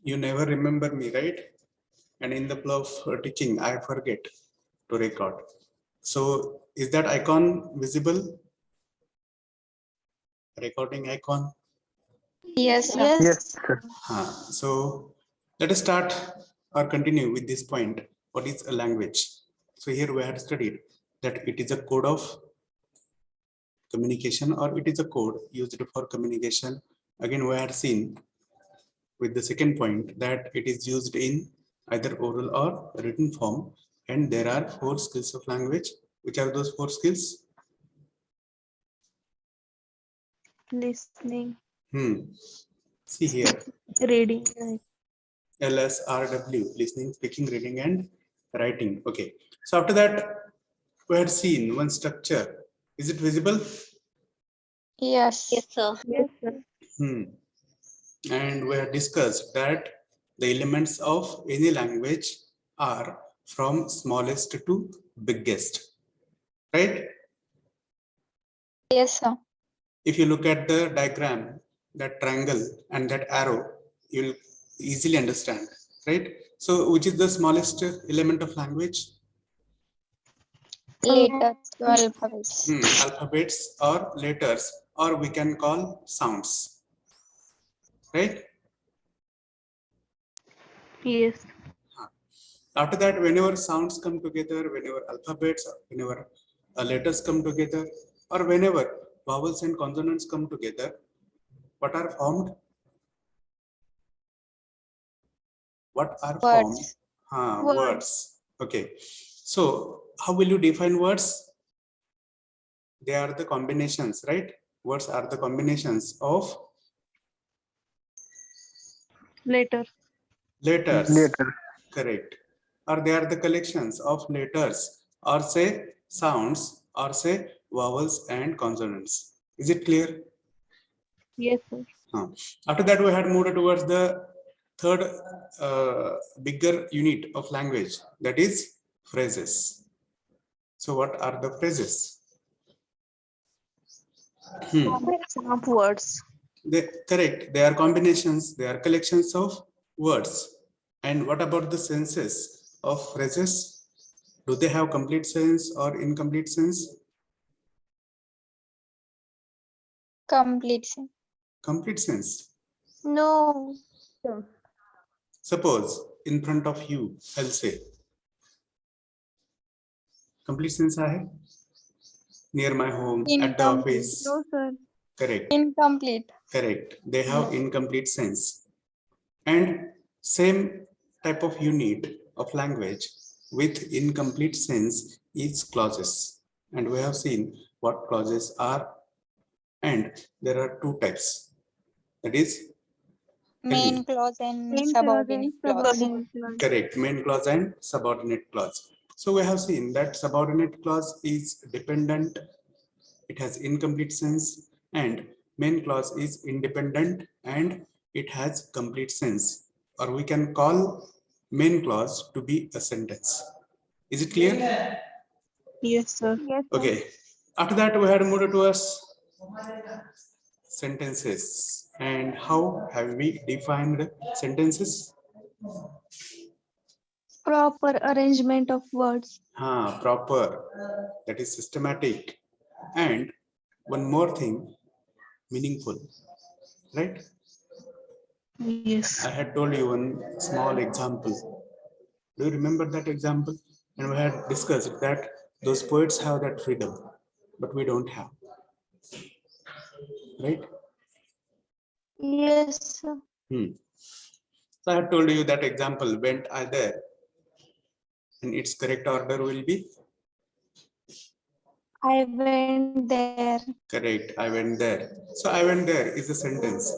You never remember me, right? And in the flow of teaching, I forget to record. So is that icon visible? Recording icon? Yes, sir. Yes, sir. So let us start or continue with this point. What is a language? So here we had studied that it is a code of communication, or it is a code used for communication. Again, we had seen with the second point that it is used in either oral or written form, and there are 4 skills of language. Which are those 4 skills? Listening, See here, reading, LSRW, listening, speaking, reading, and writing. Okay, so after that we had seen one structure. Is it visible? Yes. Yes, sir. Yes, sir. And we have discussed that the elements of any language are from smallest to biggest, right? Yes, sir. If you look at the diagram, that triangle and that arrow, you'll easily understand, right? So which is the smallest element of language? Letters, alphabets. Alphabets or letters, or we can call sounds, right? Yes. After that, whenever sounds come together, whenever alphabets, whenever letters come together, or whenever vowels and consonants come together, what are formed? What are formed? Words. Words. Okay. So how will you define words? They are the combinations, right? Words are the combinations of Letters. letters. Later. Correct. Or they are the collections of letters, or say sounds, or say vowels and consonants. Is it clear? Yes, sir. After that, we had moved towards the third bigger unit of language, that is phrases. So what are the phrases? Combination of words. Correct. They are combinations. They are collections of words. And what about the senses of phrases? Do they have complete sense or incomplete sense? Complete sense. Complete sense. No. Suppose in front of you, I'll say, complete sense hai? Near my home, at the office. No, sir. Correct. Incomplete. Correct. They have incomplete sense. And same type of unit of language with incomplete sense is clauses. And we have seen what clauses are. And there are 2 types. That is, Main clause and subordinate clause. correct, main clause and subordinate clause. So we have seen that subordinate clause is dependent, it has incomplete sense, and main clause is independent and it has complete sense, or we can call main clause to be a sentence. Is it clear? Yes, sir. Yes, sir. Okay. After that, we had moved towards sentences. And how have we defined sentences? Proper arrangement of words. Proper, that is systematic, and one more thing, meaningful, right? Yes. I had told you one small example. Do you remember that example? And we had discussed that those poets have that freedom, but we don't have, right? Yes, sir. So I had told you that example, went I there, and its correct order will be I went there. correct. I went there. So I went there is a sentence.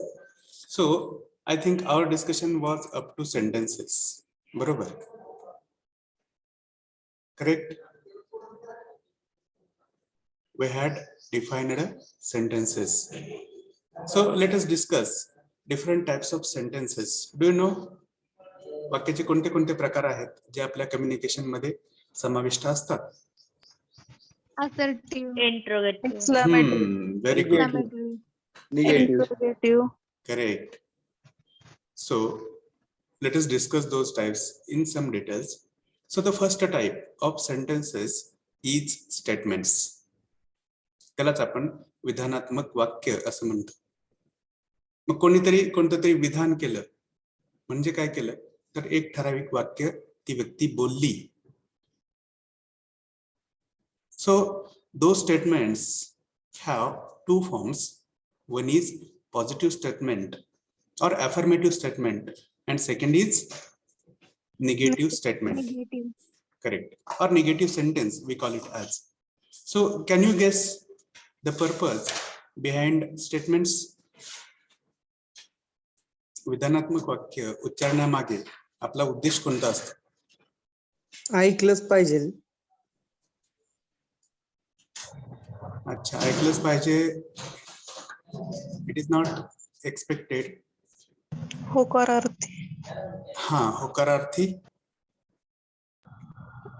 So I think our discussion was up to sentences. Barobar. Correct. We had defined sentences. So let us discuss different types of sentences. Do you know वाक्याचे कोणते कोणते प्रकार आहेत जे आपल्या communication मध्ये समाविष्ट असतात? Assertive. Interrogative. Exclamative. Very good. Exclamative. Negative. Interrogative. Correct. So let us discuss those types in some details. So the first type of sentences is statements. त्यालाच आपण विधानात्मक वाक्य असं म्हणतो. मग कोणीतरी कोणतं तरी विधान केलं म्हणजे काय केलं तर एक ठराविक वाक्य ती व्यक्ती बोलली. So those statements have two forms. One is positive statement or affirmative statement and second is negative statement. Negative. Correct. Or negative sentence we call it as. So can you guess the purpose behind statements? विधानात्मक वाक्य उच्चारण्यामागे आपला उद्देश कोणता असतो? ऐकलंच पाहिजे. अच्छा, ऐकलंच पाहिजे. It is not expected. होकारार्थी. हा, होकारार्थी.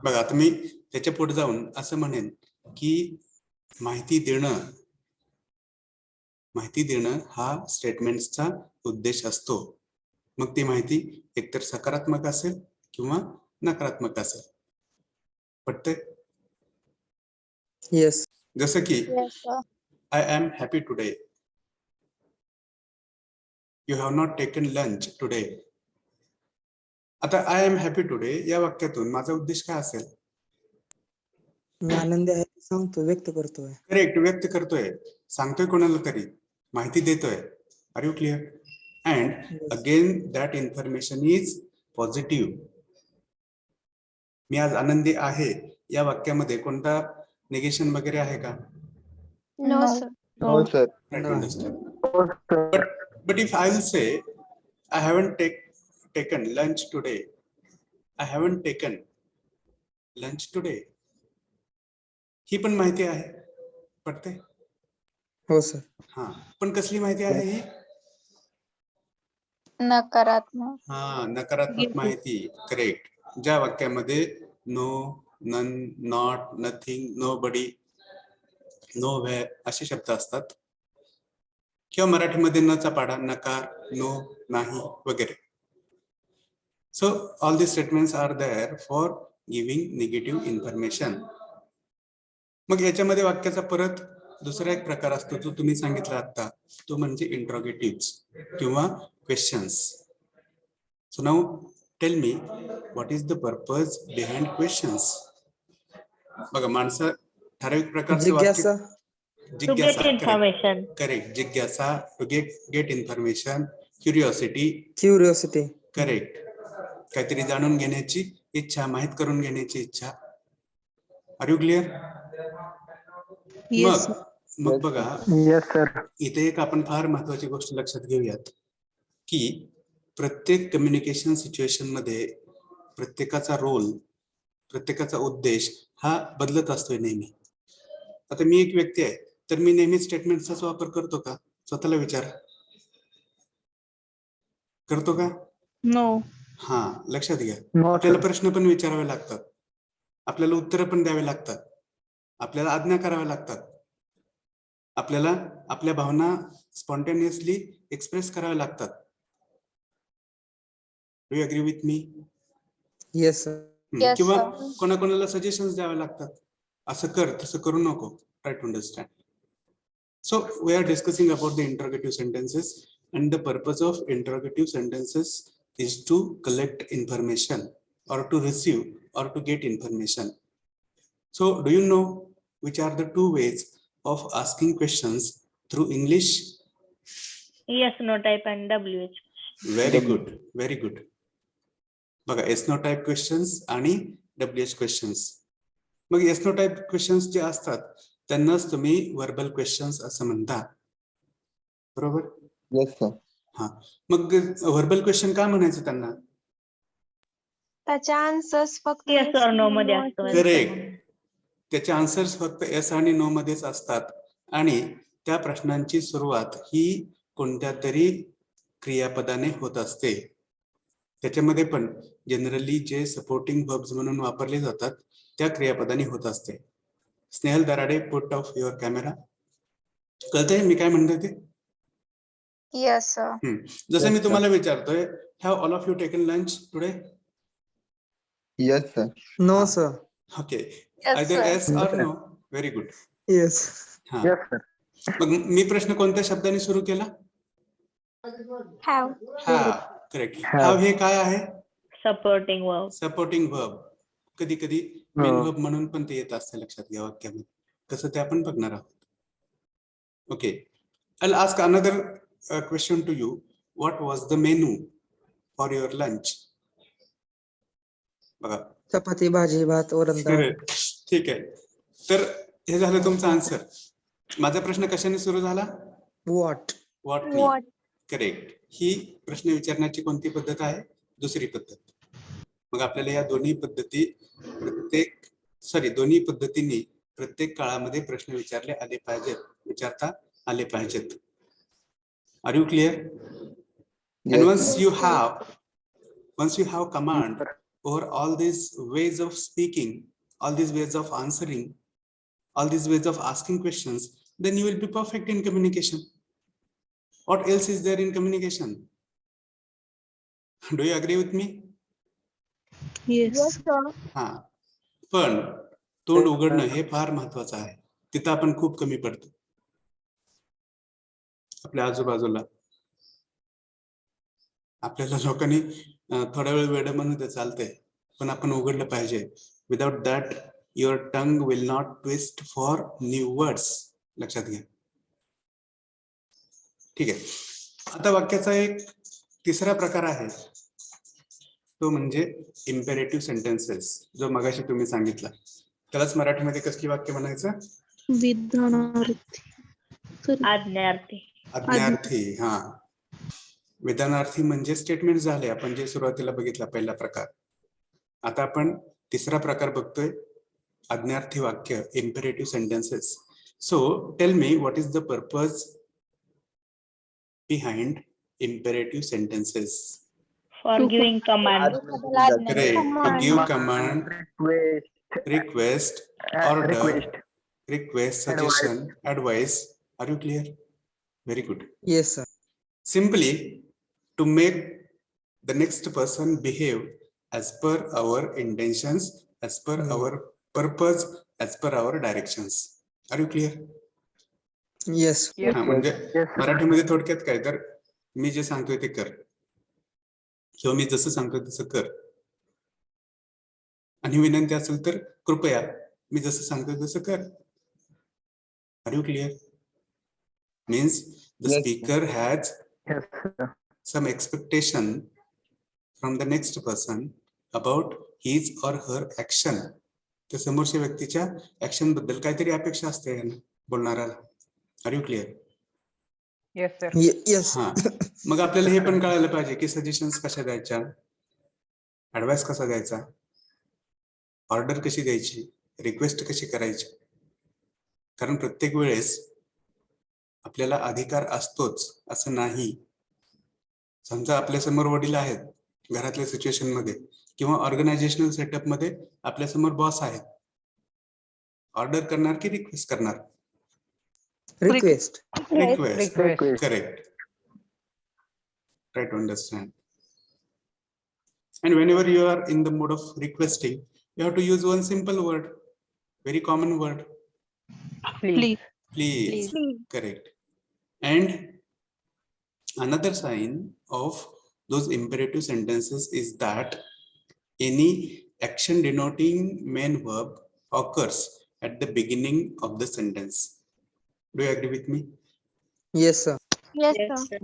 बघा आता मी त्याच्या पुढे जाऊन असं म्हणेन की माहिती देणं हा स्टेटमेंट्सचा उद्देश असतो. मग ती माहिती एकतर सकारात्मक असेल किंवा नकारात्मक असेल. पटतंय? येस. जसं की Yes, sir. I am happy today. You have not taken lunch today. आता आय एम हॅपी टुडे या वाक्यातून माझा उद्देश काय असेल? मी आनंदी आहे ते सांगतो, व्यक्त करतोय. करेक्ट, व्यक्त करतोय, सांगतोय कोणाला तरी, माहिती देतोय. Are you clear? And Yes. Again that information is positive. मी आज आनंदी आहे या वाक्यामध्ये कोणता निगेशन वगैरे आहे का? No. sir. No, sir. Try to No. understand. But if I will say I haven't taken lunch today. I haven't taken lunch today. ही पण माहिती आहे. पटते? हो सर. हा, पण कसली माहिती आहे ही? नकारात्मक. हा, नकारात्मक माहिती. करेक्ट. ज्या वाक्यामध्ये no, none, not, nothing, nobody, nowhere असे शब्द असतात किंवा मराठीमध्ये नचा पाडा, नकार, नो, नाही वगैरे. So all these statements are there for giving negative information. मग याच्यामध्ये वाक्याचा परत दुसरा एक प्रकार असतो जो तुम्ही सांगितला आता, तो म्हणजे इंट्रोगेटिव्स किंवा questions. So now tell me what is the purpose behind questions? बघा, माणसं ठराविक प्रकारचं जिज्ञासा. वाक्य To get information. करेक्ट. जिज्ञासा, to get information, curiosity. Curiosity. Correct. काहीतरी जाणून घेण्याची इच्छा, माहित करून घेण्याची इच्छा. R you clear? Yes, मग बघा, Yes, sir. इथे एक आपण फार महत्वाची गोष्ट लक्षात घेऊयात की प्रत्येक कम्युनिकेशन सिच्युएशन मध्ये प्रत्येकाचा रोल, प्रत्येकाचा उद्देश हा बदलत असतोय नेहमी. आता मी एक व्यक्ती आहे तर मी नेहमी स्टेटमेंटचाच वापर करतो का? स्वतःला विचार. करतो का? No. हा, लक्षात घ्या. No, आपल्याला sir. प्रश्न पण विचारावे लागतात, आपल्याला उत्तर पण द्यावे लागतात, आपल्याला आज्ञा कराव्या लागतात, आपल्याला आपल्या भावना स्पॉन्टेनियसली एक्सप्रेस कराव्या लागतात. Do you agree with me? Yes sir. Yes, किंवा sir. कोणाकोणाला सजेशन्स द्यावे लागतात, असं कर, तसं करू नको. Try to understand. So we are discussing about the interrogative sentences, and the purpose of interrogative sentences is to collect information or to receive or to get information. So do you know which are the two ways of asking questions through English? Yes, no type and WH. Very good, very good. बघा, S no type questions आणि WH questions. मग S no type questions जे असतात त्यांनाच तुम्ही verbal questions असं म्हणता, बरोबर? Yes, sir. हा, मग वर्बल क्वेश्चन का म्हणायचं त्यांना? त्याचे आन्सर्स फक्त Yes or no मध्ये असतो. करेक्ट. त्याचे आन्सर्स फक्त येस आणि नो मध्येच असतात आणि त्या प्रश्नांची सुरुवात ही कोणत्या तरी क्रियापदाने होत असते. त्याच्यामध्ये पण जनरली जे सपोर्टिंग वर्ब्स म्हणून वापरले जातात त्या क्रियापदाने होत असते. Snehal Darade, put off your camera. कळतंय मी काय म्हणतोय ते? Yes, sir. जसं Yes, मी sir. तुम्हाला विचारतोय, have all of you taken lunch today? Yes, sir. No हा. Sir. Okay. Yes, Either sir. yes or no. Very good. Yes. हा. Yes, sir. मग मी प्रश्न कोणत्या शब्दाने सुरू केला? Have. have. Correct. Have. have हे काय आहे? Supporting verb. Supporting verb. कधी कधी मेन वर्ब म्हणून पण ते येत असते, लक्षात घ्या वाक्यामध्ये. कसं ते आपण बघणार आहोत. Okay. I'll ask another question to you. What was the menu for your lunch? बघा. चपाती भाजी भात वरण डाळ. ठीक आहे. तर हे झालं तुमचं आन्सर. माझा प्रश्न कशाने सुरू झाला? वॉट. व्हॉटनी. What? करेक्ट. ही प्रश्न विचारण्याची कोणती पद्धत आहे? दुसरी पद्धत. मग आपल्याला या दोन्ही पद्धतींनी प्रत्येक काळामध्ये प्रश्न विचारले आले पाहिजेत, विचारता आले पाहिजेत. Are you clear? And once you have command over all these ways of speaking, all these ways of answering, all these ways of asking questions, then you will be perfect in communication. What else is there in communication? Do you agree with me? Yes, sir. हा. पण तोंड उघडणं हे फार महत्वाचं आहे. तिथं आपण खूप कमी पडतो आपल्या आजूबाजूला. आपल्याला लोकांनी थोडा वेळ वेड म्हणून ते चालतंय, पण आपण उघडलं पाहिजे. Without that your tongue will not twist for new words. लक्षात घ्या. ठीक आहे. आता वाक्याचा एक तिसरा प्रकार आहे, तो म्हणजे इम्पेरेटिव्ह सेंटेन्सेस, जो मगाशी तुम्ही सांगितला. त्यालाच मराठीमध्ये कसली वाक्य म्हणायचं? आज्ञार्थी. आज्ञार्थी. हा. विधानार्थी म्हणजे स्टेटमेंट झाले, आपण जे सुरुवातीला बघितला पहिला प्रकार. आता आपण तिसरा प्रकार बघतोय, आज्ञार्थी वाक्य, imperative sentences. So tell me, what is the purpose behind imperative sentences? For giving command. Correct. To give command, request, order, request, suggestion, advice. Are you clear? Very good. Yes sir. Simply to make the next person behave as per our intentions, as per our purpose, as per our directions. Are you clear? Yes. हा, म्हणजे मराठीमध्ये थोडक्यात काय, तर मी जे सांगतोय ते कर, किंवा मी जसं सांगतोय तसं कर. आणि विनंती असेल तर कृपया मी जसं सांगतोय तसं कर. Are you clear? Means the speaker has some expectation from the next person about his or her action. त्या समोरच्या व्यक्तीच्या ऍक्शन बद्दल काहीतरी अपेक्षा असते बोलणाऱ्याला. Are you clear? येस. हा. मग आपल्याला हे पण कळायला पाहिजे की सजेशन्स कशा द्यायच्या, ऍडवाइस कसा द्यायचा, ऑर्डर कशी द्यायची, रिक्वेस्ट कशी करायची. कारण प्रत्येक वेळेस आपल्याला अधिकार असतोच असं नाही. समजा आपल्या समोर वडील आहेत घरातल्या सिच्युएशन मध्ये, किंवा ऑर्गनायझेशनल सेटअप मध्ये आपल्या समोर बॉस आहेत. ऑर्डर करणार की रिक्वेस्ट करणार? Request. Request. Correct. Try to understand. And whenever you are in the mode of requesting, you have to use one simple word, very common word. Please. Please. Correct. And another sign of those imperative sentences is that any action denoting main verb occurs at the beginning of the sentence. Do you agree with me? Yes sir. Yes, Yes, sir.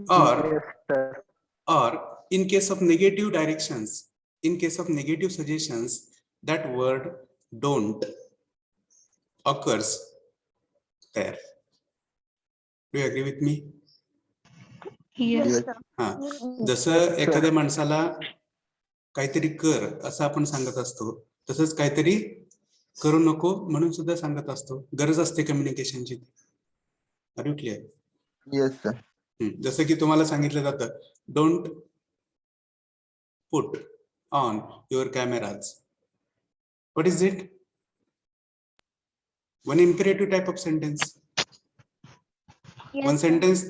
sir. Or in case of negative directions, in case of negative suggestions, that word don't occurs there. Do you agree with me? Yes, sir. हा. जसं एखाद्या माणसाला काहीतरी कर असं आपण सांगत असतो, तसंच काहीतरी करू नको म्हणून सुद्धा सांगत असतो. गरज असते कम्युनिकेशनची. Are you clear? Yes, sir. जसं की तुम्हाला सांगितलं जातं, don't put on your cameras. What is it? One imperative type of sentence. Yes, One sir. sentence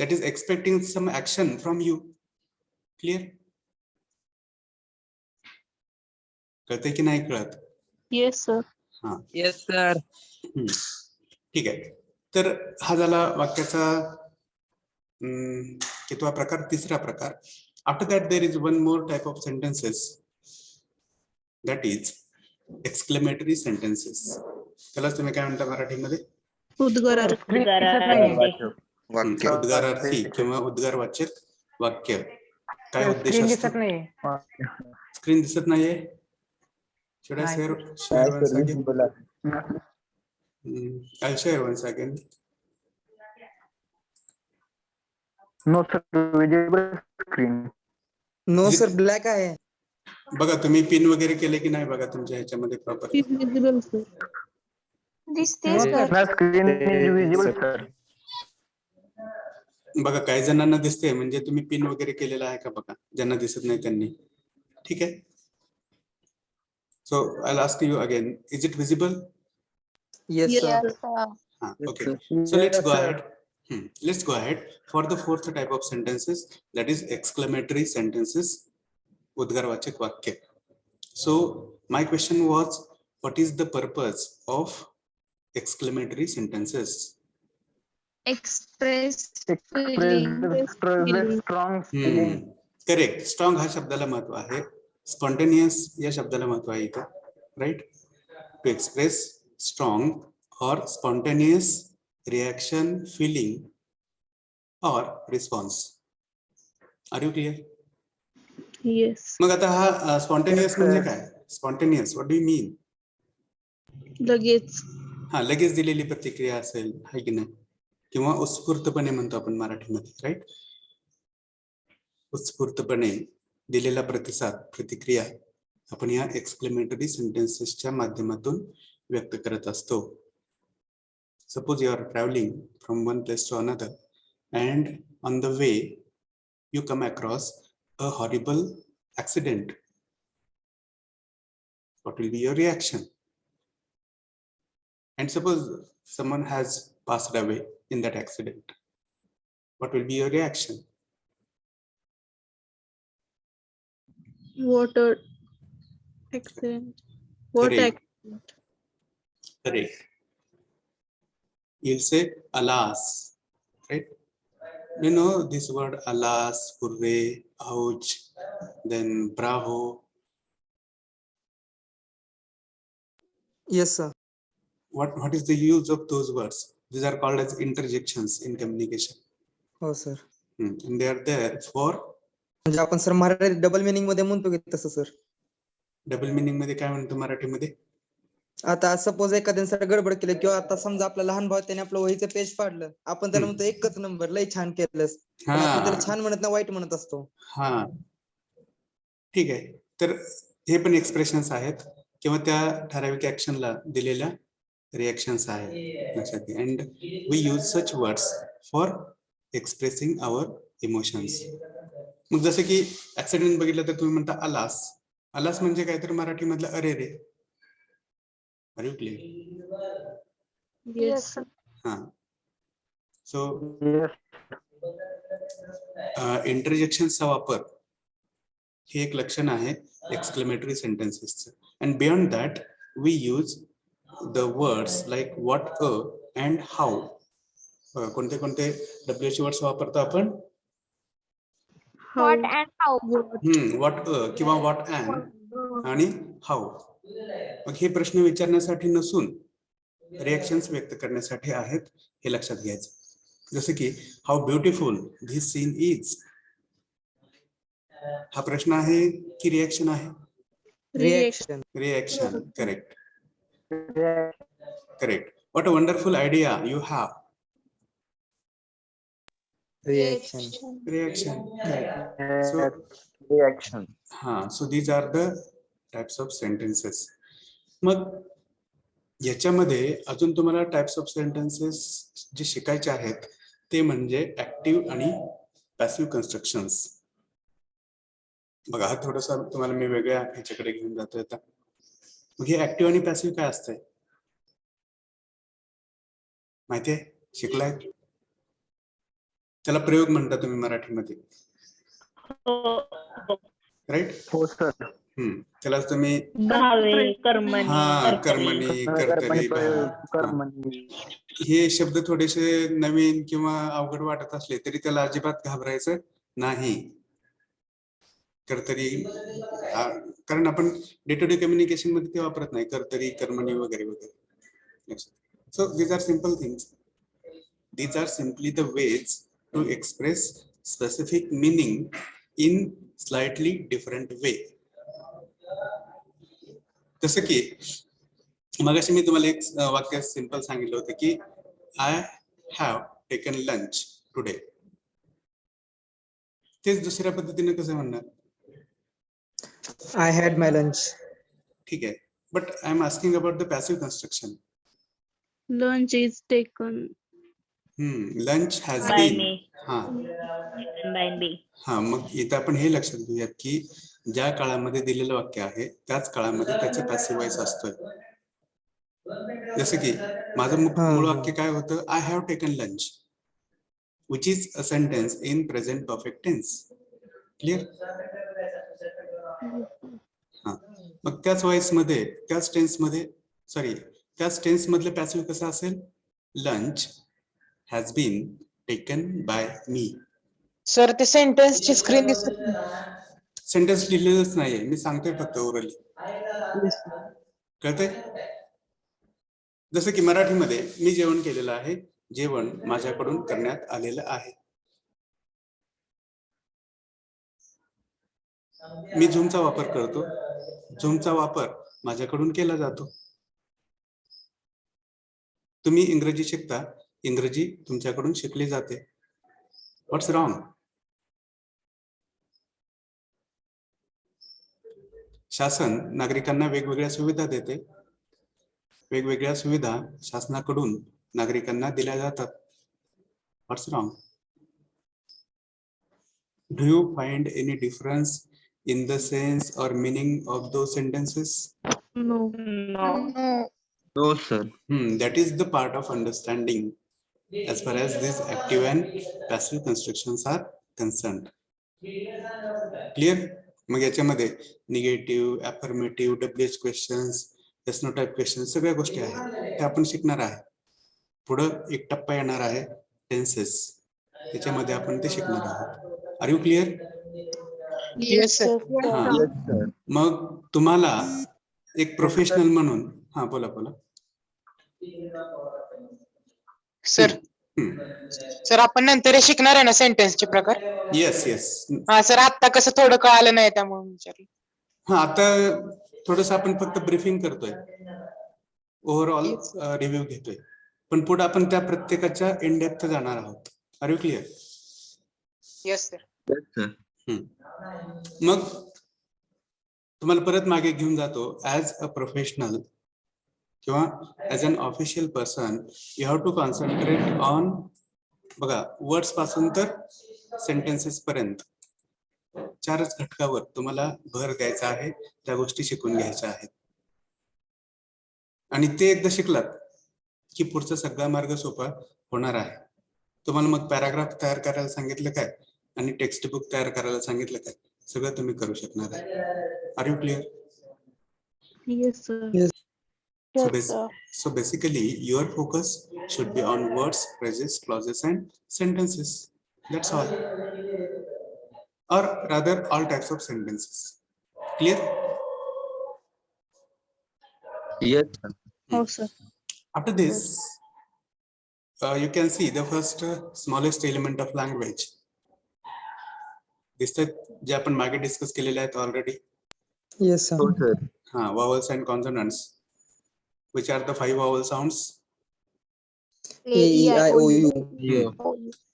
that is expecting some action from you. Clear? कळते की नाही कळत? Yes, sir. हा येस सर. ठीक आहे. तर हा झाला वाक्याचा कितवा प्रकार? तिसरा प्रकार. After that there is one more type of sentences, that is exclamatory sentences. त्याला तुम्ही काय म्हणता मराठीमध्ये? उद्गारार्थी. उद्गारार्थी किंवा उद्गारवाचक वाक्य. काय उद्देश असतो? स्क्रीन दिसत नाहीये. Should I share once again? I'll share once again. No sir, visible screen. No sir black आहे. बघा तुम्ही पिन वगैरे केले की नाही बघा तुमच्या ह्याच्यामध्ये प्रॉपर. Invisible, sir. दिसते sir. My screen is visible sir. बघा काही जणांना दिसते, म्हणजे तुम्ही पिन वगैरे केलेला आहे का बघा, ज्यांना दिसत नाही त्यांनी. ठीक आहे. So I'll ask you again, is it visible? Yes sir. Yes, sir. Okay. So let's go ahead. Let's go ahead for the fourth type of sentences, that is exclamatory sentences, udgarvachak vakya. So my question was, what is the purpose of exclamatory sentences? Express feeling. Express strong feeling. Correct. Strong हा शब्दाला महत्व आहे. Spontaneous या शब्दाला महत्व आहे इथं. Right? To express strong or spontaneous reaction, feeling or response. Are you clear? Yes. मग आता हा spontaneous म्हणजे काय? Spontaneous, what do you mean? लगेच. हा लगेच दिलेली प्रतिक्रिया असेल, आहे की नाही? किंवा उत्स्फूर्तपणे म्हणतो आपण मराठीमध्ये, राईट? उत्स्फूर्तपणे दिलेला प्रतिसाद, प्रतिक्रिया आपण या एक्सक्लेमेटरी सेंटेन्सेसच्या माध्यमातून व्यक्त करत असतो. Suppose you are travelling from one place to another and on the way you come across a horrible accident. What will be your reaction? And suppose someone has passed away in that accident. What will be your reaction? What a accident. What Correct. accident. Correct. You'll say alas, right? You know this word alas, hurray, ouch, then bravo. Yes sir. What is the use of those words? These are called as interjections in communication. हो sir. And they are there for म्हणजे आपण sir Marathi double meaning मध्ये म्हणतो की तसं sir. Double meaning मध्ये काय म्हणतो मराठीमध्ये? आता सपोज एखाद्याने सर गडबड केली किंवा आता समजा आपला लहान भाऊ त्याने आपलं वहीचं पेज फाडलं, आपण त्याला म्हणतो एकच नंबर, लय छान केलंस. पण आपण त्याला छान म्हणत नाही, वाईट म्हणत असतो. हा ठीक आहे. तर हे पण एक्सप्रेशन्स आहेत किंवा त्या ठराविक ऍक्शनला दिलेल्या रिएक्शन्स आहेत लक्षात घ्या. And we use such words for expressing our emotions. मग जसं की ऍक्सिडेंट बघितलं तर तुम्ही म्हणता अलास. अलास म्हणजे काय तर मराठीमधलं अरे रे. Are you clear? Yes. हा. सो इंटरजेक्शनचा वापर हे एक लक्षण आहे एक्सक्लेमेटरी सेंटेन्सेसचं. And beyond that we use the words like what, uh and how. कोणते कोणते डब्ल्यूएच वर्ड्स वापरतो आपण? What and how. What, uh किंवा व्हॉट अँड आणि हाऊ. मग हे प्रश्न विचारण्यासाठी नसून रिएक्शन्स व्यक्त करण्यासाठी आहेत, हे लक्षात घ्यायचं. जसं की how beautiful this scene is. हा प्रश्न आहे की रिएक्शन आहे? Reaction. Reaction. Correct. Correct. What a wonderful idea you have. Reaction. Reaction. Reaction. So these are the types of sentences. मग याच्यामध्ये अजून तुम्हाला टाइप्स ऑफ सेंटेन्सेस जे शिकायचे आहेत ते म्हणजे ऍक्टिव्ह आणि पॅसिव्ह कन्स्ट्रक्शन्स. बघा हा थोडासा तुम्हाला मी वेगळ्या ह्याच्याकडे घेऊन जातोय आता. मग हे ऍक्टिव्ह आणि पॅसिव्ह काय असतंय माहितीये? शिकलाय? त्याला प्रयोग म्हणता तुम्ही मराठीमध्ये, राईट? हो सर. त्यालाच तुम्ही भावे कर्मणी हा कर्तरी. कर्मणी कर्तरी भाव. कर्मणी. हे शब्द थोडेसे नवीन किंवा अवघड वाटत असले तरी त्याला अजिबात घाबरायचं नाही. कर्तरी कारण आपण डे टू डे कम्युनिकेशन मध्ये ते वापरत नाही, कर्तरी कर्मणी वगैरे वगैरे. So these are simple things. These are simply the ways to express specific meaning in slightly different way. जसं की मगाशी मी तुम्हाला एक वाक्य सिंपल सांगितलं होतं की I have taken lunch today. तेच दुसऱ्या पद्धतीने कसं म्हणणार? I had my lunch. ठीक आहे, but I am asking about the passive construction. Lunch is taken. Lunch has By been. me. हा By me. हा, मग इथं आपण हे लक्षात घेऊयात की ज्या काळामध्ये दिलेलं वाक्य आहे त्याच काळामध्ये त्याचे पॅसिव्ह वॉइस असतोय. जसं की माझं मूळ वाक्य काय होतं? I have taken lunch, which is a sentence in present perfect tense. Clear? हा, मग त्याच वॉइस मध्ये त्याच टेन्स मध्ये त्याच टेन्स मधलं पॅसिव्ह कसं असेल? Lunch has been taken by me. Sir ते सेंटेन्सची स्क्रीन दिसत सेंटेन्स लिहिलेलंच नाहीये, मी सांगतोय फक्त ओरली. कळतंय? जसं की मराठीमध्ये मी जेवण केलेलं आहे, जेवण माझ्याकडून करण्यात आलेलं आहे. मी झूमचा वापर करतो, झूमचा वापर माझ्याकडून केला जातो. तुम्ही इंग्रजी शिकता, इंग्रजी तुमच्याकडून शिकली जाते. व्हॉट्स रॉंग? शासन नागरिकांना वेगवेगळ्या सुविधा देते, वेगवेगळ्या सुविधा शासनाकडून नागरिकांना दिल्या जातात. What's wrong? Do you find any difference in the sense or meaning of those sentences? No. No. No sir. That is the part of understanding as far as these active and passive constructions are concerned. Clear? मग याच्यामध्ये negative, affirmative, WH questions, yes no type questions सगळ्या गोष्टी आहेत त्या आपण शिकणार आहे. पुढं एक टप्पा येणार आहे टेन्सेस, त्याच्यामध्ये आपण ते शिकणार आहोत. Are you clear? Yes sir. Yes sir. मग तुम्हाला एक प्रोफेशनल म्हणून बोला. सर आपण नंतर हे शिकणार आहे ना सेंटेन्सचे प्रकार? येस. हा सर, आता कसं थोडं कळालं नाही त्यामुळे विचारलं. आता थोडस आपण फक्त ब्रीफिंग करतोय, ओव्हरऑल रिव्ह्यू घेतोय, पण पुढे आपण त्या प्रत्येकाच्या इन डेप्थ जाणार आहोत. Are you clear? Yes sir. Yes sir. मग तुम्हाला परत मागे घेऊन जातो. ऍज अ प्रोफेशनल किंवा as an official person you have to concentrate on, बघा, वर्ड्स पासून तर सेंटेन्सेस पर्यंत 4च घटकावर तुम्हाला भर द्यायचा आहे, त्या गोष्टी शिकून घ्यायच्या आहेत. आणि ते एकदा शिकलात की पुढचा सगळा मार्ग सोपा होणार आहे. तुम्हाला मग पॅराग्राफ तयार करायला सांगितलं काय आणि टेक्स्ट बुक तयार करायला सांगितलं काय, सगळं तुम्ही करू शकणार आहे. Are you clear? Yes, sir. So basically your focus should be on words, phrases, clauses and sentences. That's all. Or rather all types of sentences. Clear? Yes sir. Oh, sir. After this, you can see the first smallest element of language. दिसतात जे आपण मागे discuss केलेले आहेत already. Yes No sir. sir. Vowels and consonants. Which are the 5 vowel sounds? AEIOU.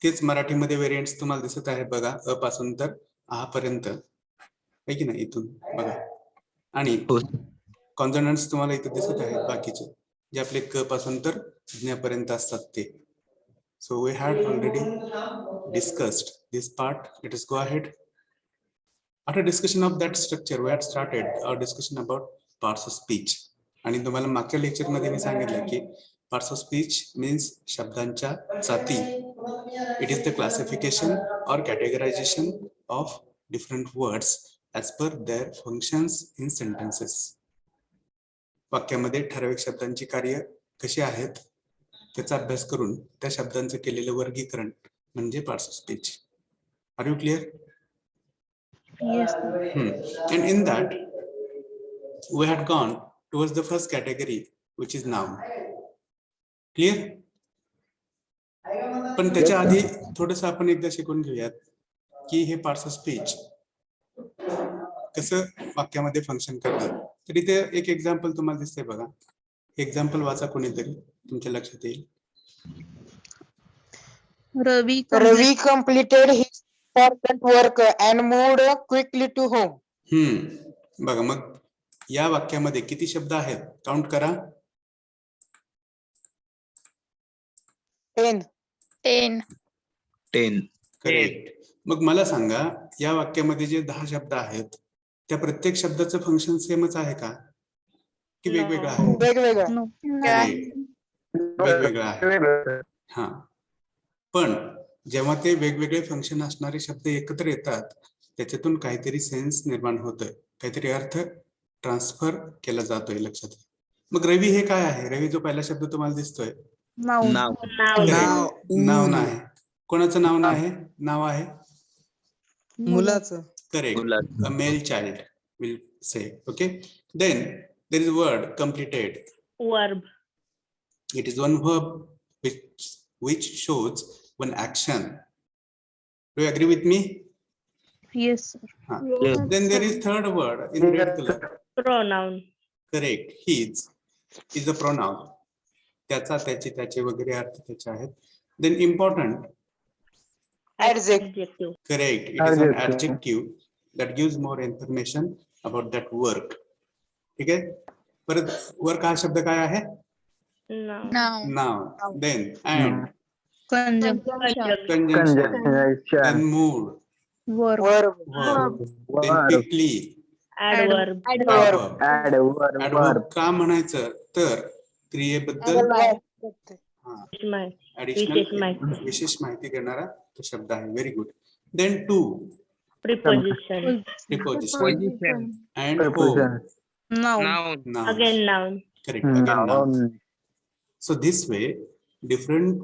तेच मराठीमध्ये variants तुम्हाला दिसत आहेत बघा, अ पासून तर आ पर्यंत, आहे की नाही, इथून बघा. आणि हो. कॉन्सोनंट्स तुम्हाला इथे दिसत आहेत बाकीचे, जे आपले क पासून तर ज्ञापर्यंत असतात ते. So we had already discussed this part. Let us go ahead. After discussion of that structure, we had started our discussion about parts of speech. आणि तुम्हाला मागच्या लेक्चर मध्ये मी सांगितलं की पार्ट्स ऑफ स्पीच मीन्स शब्दांच्या जाती. It is the classification or categorization of different words as per their functions in sentences. वाक्यामध्ये ठराविक शब्दांची कार्य कशी आहेत त्याचा अभ्यास करून त्या शब्दांचं केलेलं वर्गीकरण म्हणजे parts of speech. Are you clear? Yes, sir. And in that we had gone towards the first category, which is noun. Clear? पण त्याच्या आधी थोडस आपण एकदा शिकून घेऊयात की हे पार्ट्स ऑफ स्पीच कसं वाक्यामध्ये फंक्शन करतात. तर इथे एक एक्झाम्पल तुम्हाला दिसतंय बघा. एक्झाम्पल वाचा कोणीतरी, तुमच्या लक्षात येईल. Ravi Ravi completed his important work and moved quickly to home. बघा मग या वाक्यामध्ये किती शब्द आहेत काउंट करा. 10. 10. 10. करेक्ट. मग मला सांगा या वाक्यामध्ये जे 10 शब्द आहेत त्या प्रत्येक शब्दाचं फंक्शन सेमच आहे का की वेगवेगळं आहे? वेगवेगळं. No. Correct. वेगवेगळं आहे. हा, पण जेव्हा ते वेगवेगळे फंक्शन असणारे शब्द एकत्र येतात त्याच्यातून काहीतरी सेन्स निर्माण होतोय, काहीतरी अर्थ ट्रान्सफर केला जातोय. लक्षात घ्या. मग रवी हे काय आहे? रवी जो पहिला शब्द तुम्हाला दिसतोय Noun. Now. नाव आहे. कोणाचं नाव आहे? नाव आहे मुलाचं. करेक्ट. मुलाचं. A male child will say. Okay. Then there is word completed. Verb. It is one verb which shows one action. Do you agree with me? Yes, sir. Yes. Then there is third word in red color. Pronoun. Correct. His is a pronoun. त्याचा, त्याची, त्याचे वगैरे अर्थ त्याचे आहेत. Then important. Adjective. Correct. It is an adjective that gives more information about that work. ठीक आहे. परत वर्क हा शब्द काय आहे? Noun. Noun. Noun. Then and. Conjunction. Conjunction. Then mood. Verb. Verb. Verb. Then quickly. Adverb. Adverb. Adverb. Adverb का म्हणायचं तर क्रियेबद्दल ऍडिशनल विशेष माहिती देणारा तो शब्द आहे. Very good. Then two. Preposition. Preposition. Position. And home. Noun. Noun. Again noun. Correct. Again noun. So this way different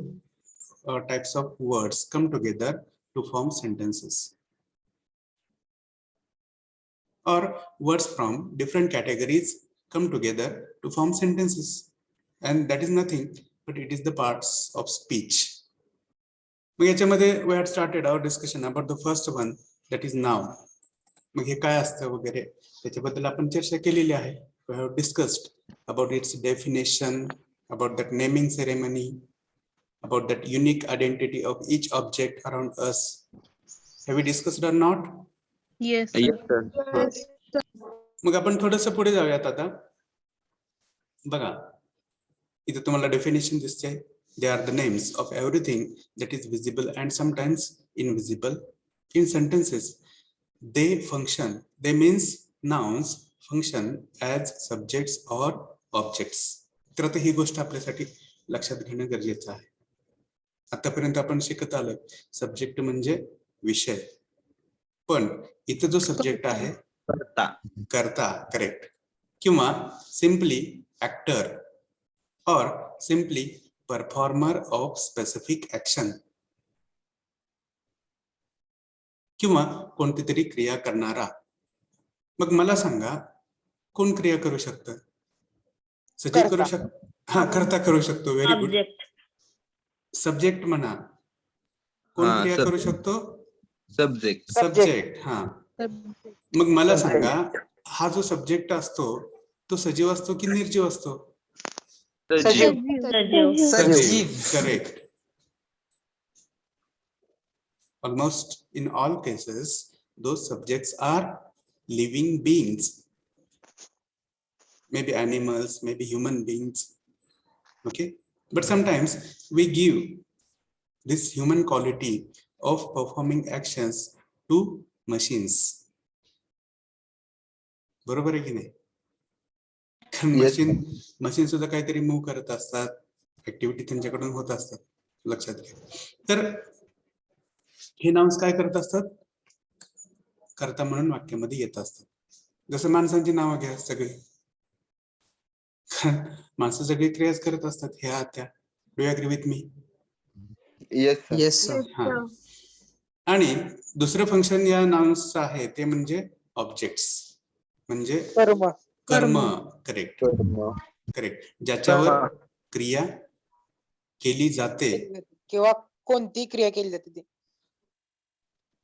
types of words come together to form sentences, or words from different categories come together to form sentences, and that is nothing but it is the parts of speech. मग याच्यामध्ये we had started our discussion about the first one, that is noun. मग हे काय असतं वगैरे त्याच्याबद्दल आपण चर्चा केलेली आहे. We have discussed about its definition, about that naming ceremony, about that unique identity of each object around us. Have we discussed or not? Yes, sir. Yes, sir. मग आपण थोडस पुढे जाऊयात आता. बघा इथे तुम्हाला डेफिनेशन दिसते. They are the names of everything that is visible and sometimes invisible in sentences. They function. They means nouns function as subjects or objects. तर आता ही गोष्ट आपल्यासाठी लक्षात घेणं गरजेचं आहे. आतापर्यंत आपण शिकत आलोय सब्जेक्ट म्हणजे विषय, पण इथे जो सब्जेक्ट आहे कर्ता. करेक्ट. किंवा सिम्पली ऍक्टर और simply performer of specific action, किंवा कोणती तरी क्रिया करणारा. मग मला सांगा कोण क्रिया करू शकतं? सजीव करू शकतो. हा, कर्ता करू शकतो. Very good. Object. सब्जेक्ट म्हणा. कोण हा, क्रिया करू शकतो? Subject. सब्जेक्ट. हा, मग मला सांगा हा जो सब्जेक्ट असतो तो सजीव असतो की निर्जीव असतो? सजीव. सजीव. Correct. Almost in all cases, those subjects are living beings. Maybe animals, maybe human beings. Okay, but sometimes we give this human quality of performing actions to machines. बरोबर आहे की नाही? Yes. मशीन सुद्धा काहीतरी मूव्ह करत असतात, activity त्यांच्याकडून होत असतात. लक्षात घ्या. तर हे नाउन्स काय करत असतात, कर्ता म्हणून वाक्यामध्ये येत असतात. जसं माणसांची नावं घ्या सगळी, माणसं सगळी क्रियाच करत असतात, ह्या त्या. Do you agree with me? Yes sir. Yes sir. हा. आणि दुसरं फंक्शन या नाउन्सचं आहे ते म्हणजे ऑब्जेक्ट्स, म्हणजे कर्म. कर्म. करेक्ट करेक्ट, ज्याच्यावर क्रिया केली जाते किंवा कोणती क्रिया केली जाते ती.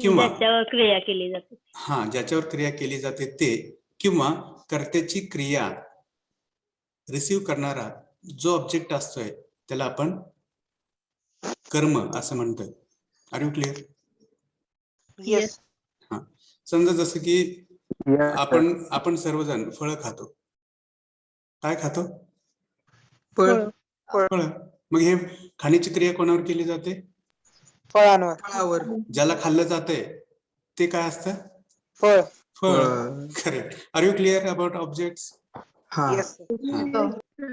किंवा ज्याच्यावर क्रिया केली जाते. हा, ज्याच्यावर क्रिया केली जाते ते, किंवा कर्त्याची क्रिया रिसीव्ह करणारा जो ऑब्जेक्ट असतोय त्याला आपण कर्म असं म्हणतोय. Are you clear? येस. हा, समजा जसं की आपण सर्वजण फळं खातो. काय खातो? फळ. फळं. मग हे खाण्याची क्रिया कोणावर केली जाते? फळांवर. फळावर. ज्याला खाल्लं जातंय ते काय असतं? फळ. फळ. Correct. Are you clear about objects? हा. येस.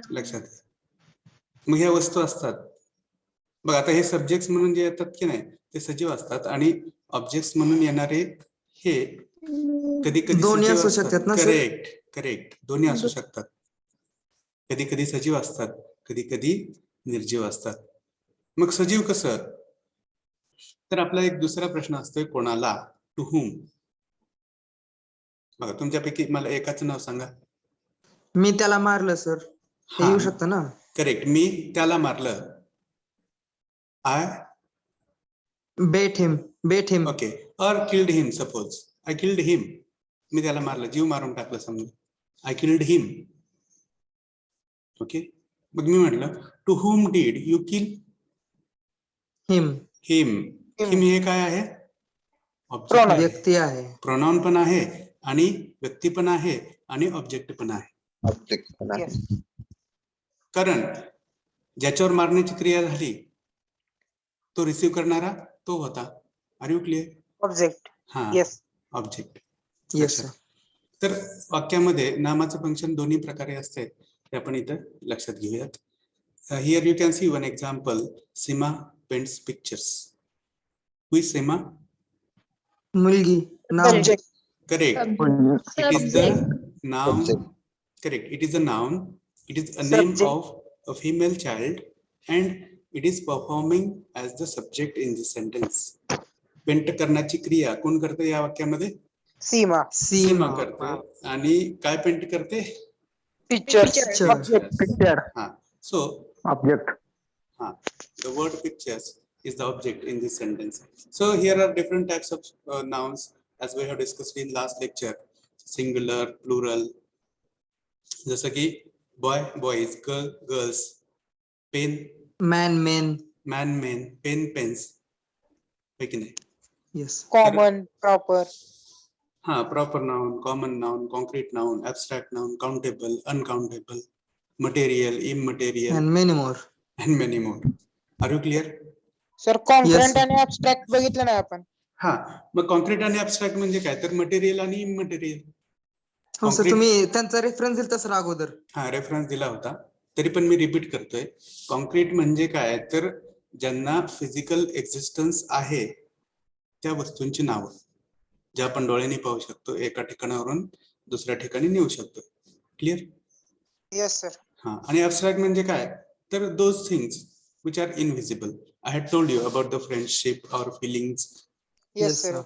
लक्षात घ्या. मग ह्या वस्तू असतात बघ. आता हे सब्जेक्ट्स म्हणून जे येतात की नाही ते सजीव असतात, आणि ऑब्जेक्ट्स म्हणून येणारे हे कधी कधी दोन्ही सजीव असू असतात. शकतात ना सर? करेक्ट करेक्ट, दोन्ही असू शकतात. कधी कधी सजीव असतात, कधी कधी निर्जीव असतात. मग सजीव कसं? तर आपला एक दुसरा प्रश्न असतोय, कोणाला? To whom. बघा, तुमच्यापैकी मला एकाचं नाव सांगा. मी त्याला मारलं सर, हे हा, येऊ शकतं ना? करेक्ट. मी त्याला मारलं. I bet him. Okay. Or killed him. Suppose I killed him. मी त्याला मारलं, जीव मारून टाकलं समजा. I killed him. ओके. मग मी म्हटलं, to whom did you kill him. Him. Him हे काय आहे? Object Pronoun. आहे. व्यक्ती आहे. प्रोनाउन पण आहे, आणि व्यक्ती पण आहे, आणि ऑब्जेक्ट पण आहे. ऑब्जेक्ट पण आहे. Yes. कारण ज्याच्यावर मारण्याची क्रिया झाली तो रिसीव्ह करणारा तो होता. Are you clear? ऑब्जेक्ट. हा, येस. ऑब्जेक्ट. Yes sir. तर वाक्यामध्ये नामाचं फंक्शन दोन्ही प्रकारे असते, ते आपण इथं लक्षात घेऊयात. Here you can see one example. Seema paints pictures. Who is Seema? मुलगी. नाव. Subject. Correct. It is the noun. Correct. It is a noun. It is a name Subject. of a female child, and it is performing as the subject in the sentence. Paint करण्याची क्रिया कोण करते या वाक्यामध्ये? सीमा. सीमा करते. आणि काय paint करते? पिक्चर्स. Picture. Object. हा. So Object. the word pictures is the object in this sentence. So here are different types of nouns as we have discussed in last lecture. Singular, plural. जसं की boy, boys, girl, girls, pen, man, main. man, men, pen, pens. है की नाही? Yes. Common. Proper. हा, proper noun, common noun, concrete noun, abstract noun, countable, uncountable, material, immaterial, and many more. and many more. Are you clear? Sir congruent sir. आणि abstract बघितलं नाही आपण. हा, मग कॉन्क्रीट आणि ऍबस्ट्रॅक्ट म्हणजे काय? तर मटेरियल आणि इमटेरियल. हो सर, Concrete- तुम्ही त्यांचा रेफरन्स दिला सर अगोदर. हा, रेफरन्स दिला होता, तरी पण मी रिपीट करतोय. कॉन्क्रीट म्हणजे काय? तर ज्यांना फिजिकल एक्झिस्टन्स आहे त्या वस्तूंची नावं, ज्या आपण डोळ्यांनी पाहू शकतो, एका ठिकाणावरून दुसऱ्या ठिकाणी नेऊ शकतो. क्लिअर? Yes sir. हा, आणि ऍबस्ट्रॅक्ट म्हणजे काय? तर those things which are invisible. I had told you about the friendship or feelings. Yes sir.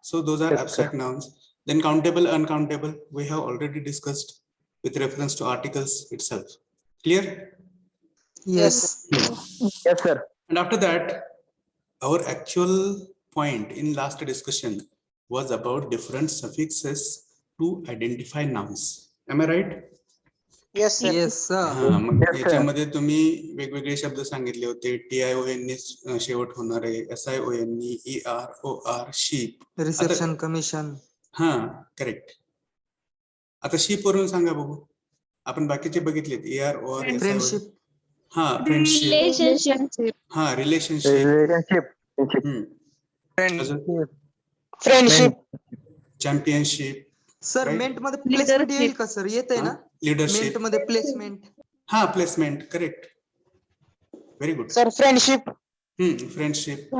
So those are abstract nouns. Then countable, uncountable, we have already discussed with reference to articles itself. Clear? Yes. Yes sir. And after that, our actual point in last discussion was about different suffixes to identify nouns. Am I right? Yes sir. Yes sir. हा, मग याच्यामध्ये तुम्ही वेगवेगळे शब्द सांगितले होते. TION ने शेवट होणार आहे, SION नी, EROR, शीप. Reception, commission. हा, करेक्ट. आता शीप वरून सांगा बघू. आपण बाकीचे बघितलेत, EROR, SION. फ्रेंडशिप. हा, फ्रेंडशिप. रिलेशनशिप. हा, relationship. Friendship. Championship. Sir Right. मेंट मध्ये प्लेसमेंट येईल का सर? येते ना लिडरशिप. मेंट मध्ये प्लेसमेंट. हा, placement. Correct. Very good. Sir friendship. Friendship.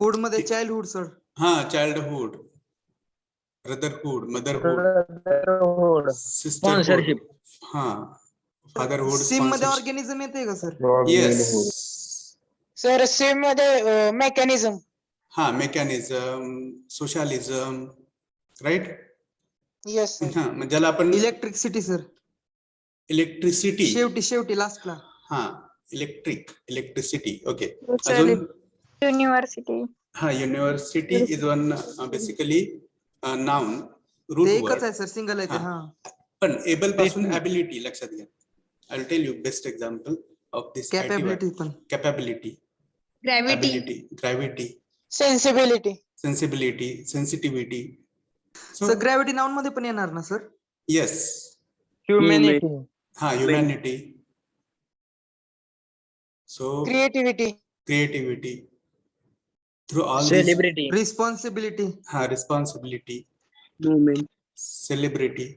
Hood मध्ये चाइल्डहुड सर. हा चाइल्डहुड, ब्रदरहुड, मदरहुड, सिस्टरहुड, हा फादरहुड, सिम मध्ये ऑर्गॅनिझम येते का सर? येस. सर सेम मध्ये मेकॅनिझम. हा mechanism, socialism, right. Yes sir. हा म्हणजे ज्याला आपण इलेक्ट्रिसिटी सर. इलेक्ट्रिसिटी, शेवटी लास्टला. हा इलेक्ट्रिसिटी. ओके. अजून युनिव्हर्सिटी. हा university is one basically noun root ते एकच वर्ड. आहे सर, सिंगल आहे ते. हा पण एबल पासून ॲबिलिटी लक्षात घ्या. I will tell you best example of this capability पण. Capability, Gravity. Gravity, sensibility. Sensibility, sensitivity. So sir gravity noun मध्ये पण येणार ना सर? येस. ह्युमॅनिटी. हा humanity. So creativity. creativity through all Celebrity. Responsibility. these responsibility, Movement. celebrity.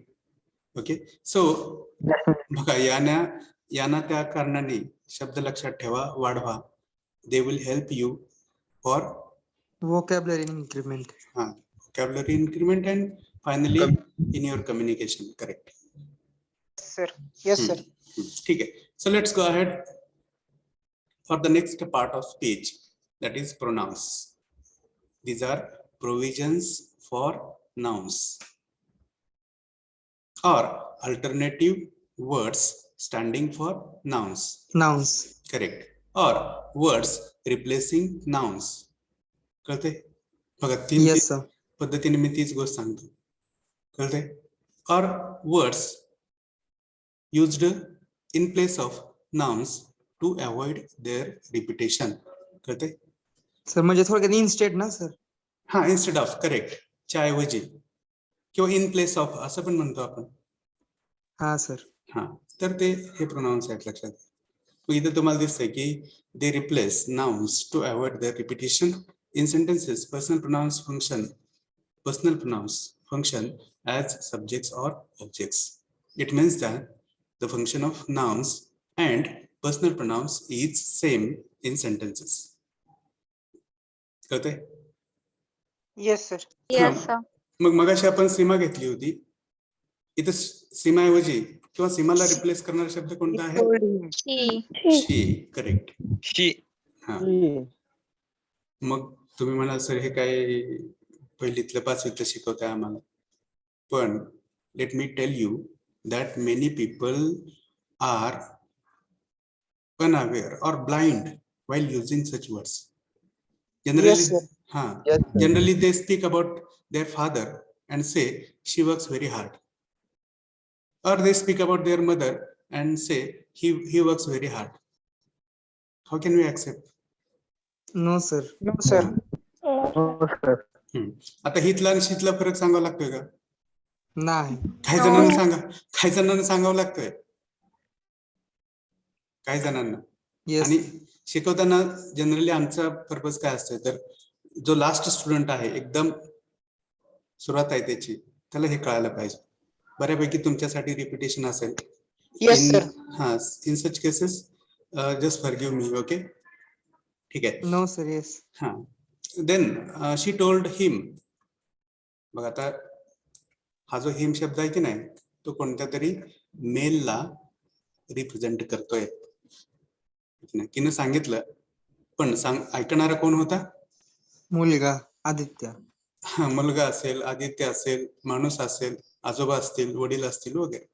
Okay. So बघा याना त्या कारणाने शब्द लक्षात ठेवा, वाढवा. They will help you for vocabulary increment. vocabulary increment and finally in your communication. Correct. Sir. Yes sir. ठीक आहे. So let's go ahead for the next part of speech, that is pronouns. These are provisions for nouns or alternative words standing for nouns. Nouns. Correct. Or words replacing nouns. कळते? बघा तीन Yes sir. पद्धतीने मी तीच गोष्ट सांगतो. कळते? Or words used in place of nouns to avoid their repetition. कळते? Sir म्हणजे थोडक्यात इन्स्टेड ना सर? हा इन्स्टेड ऑफ. करेक्ट. च्या ऐवजी किंवा इन प्लेस ऑफ असं पण म्हणतो आपण. हा सर. हा तर ते हे प्रोनाउन्स आहेत लक्षात. मग इथे तुम्हाला दिसतंय की they replace nouns to avoid the repetition in sentences. Personal pronouns function as subjects or objects. It means that the function of nouns and personal pronouns is same in sentences. कळते? Yes sir. Yes sir. मग मगाशी आपण सीमा घेतली होती. इथे सीमाऐवजी किंवा सीमाला replace करणारा शब्द कोणता आहे? She. शी. करेक्ट. She. हा मग तुम्ही म्हणाल सर हे काय पहिलीतलं पाचवीतलं शिकवताय आम्हाला. पण let me tell you that many people are unaware or blind while using such words. Yes, sir. Generally they speak about their father and say she works very hard, or they speak about their mother and say he works very hard. How can we accept? No sir. No sir. आता हितला आणि शीतला फरक सांगावा लागतोय का? नाही. काही जणांना सांगावं लागतंय, काही जणांना. येस. आणि शिकवताना जनरली आमचा पर्पज काय असतोय तर जो लास्ट स्टुडंट आहे, एकदम सुरुवात आहे त्याची, त्याला हे कळायला पाहिजे. बऱ्यापैकी तुमच्यासाठी रिपिटेशन असेल. Yes sir. In such cases just forgive me. Okay. ठीक आहे. No sir. Yes. Then she told him. बघ आता हा जो हिम शब्द आहे की नाही, तो कोणत्या तरी मेलला रिप्रेझेंट करतोय. तिने सांगितलं, पण ऐकणारा कोण होता? मुलगा आदित्य. हा मुलगा असेल, आदित्य असेल, माणूस असेल, आजोबा असतील, वडील असतील, वगैरे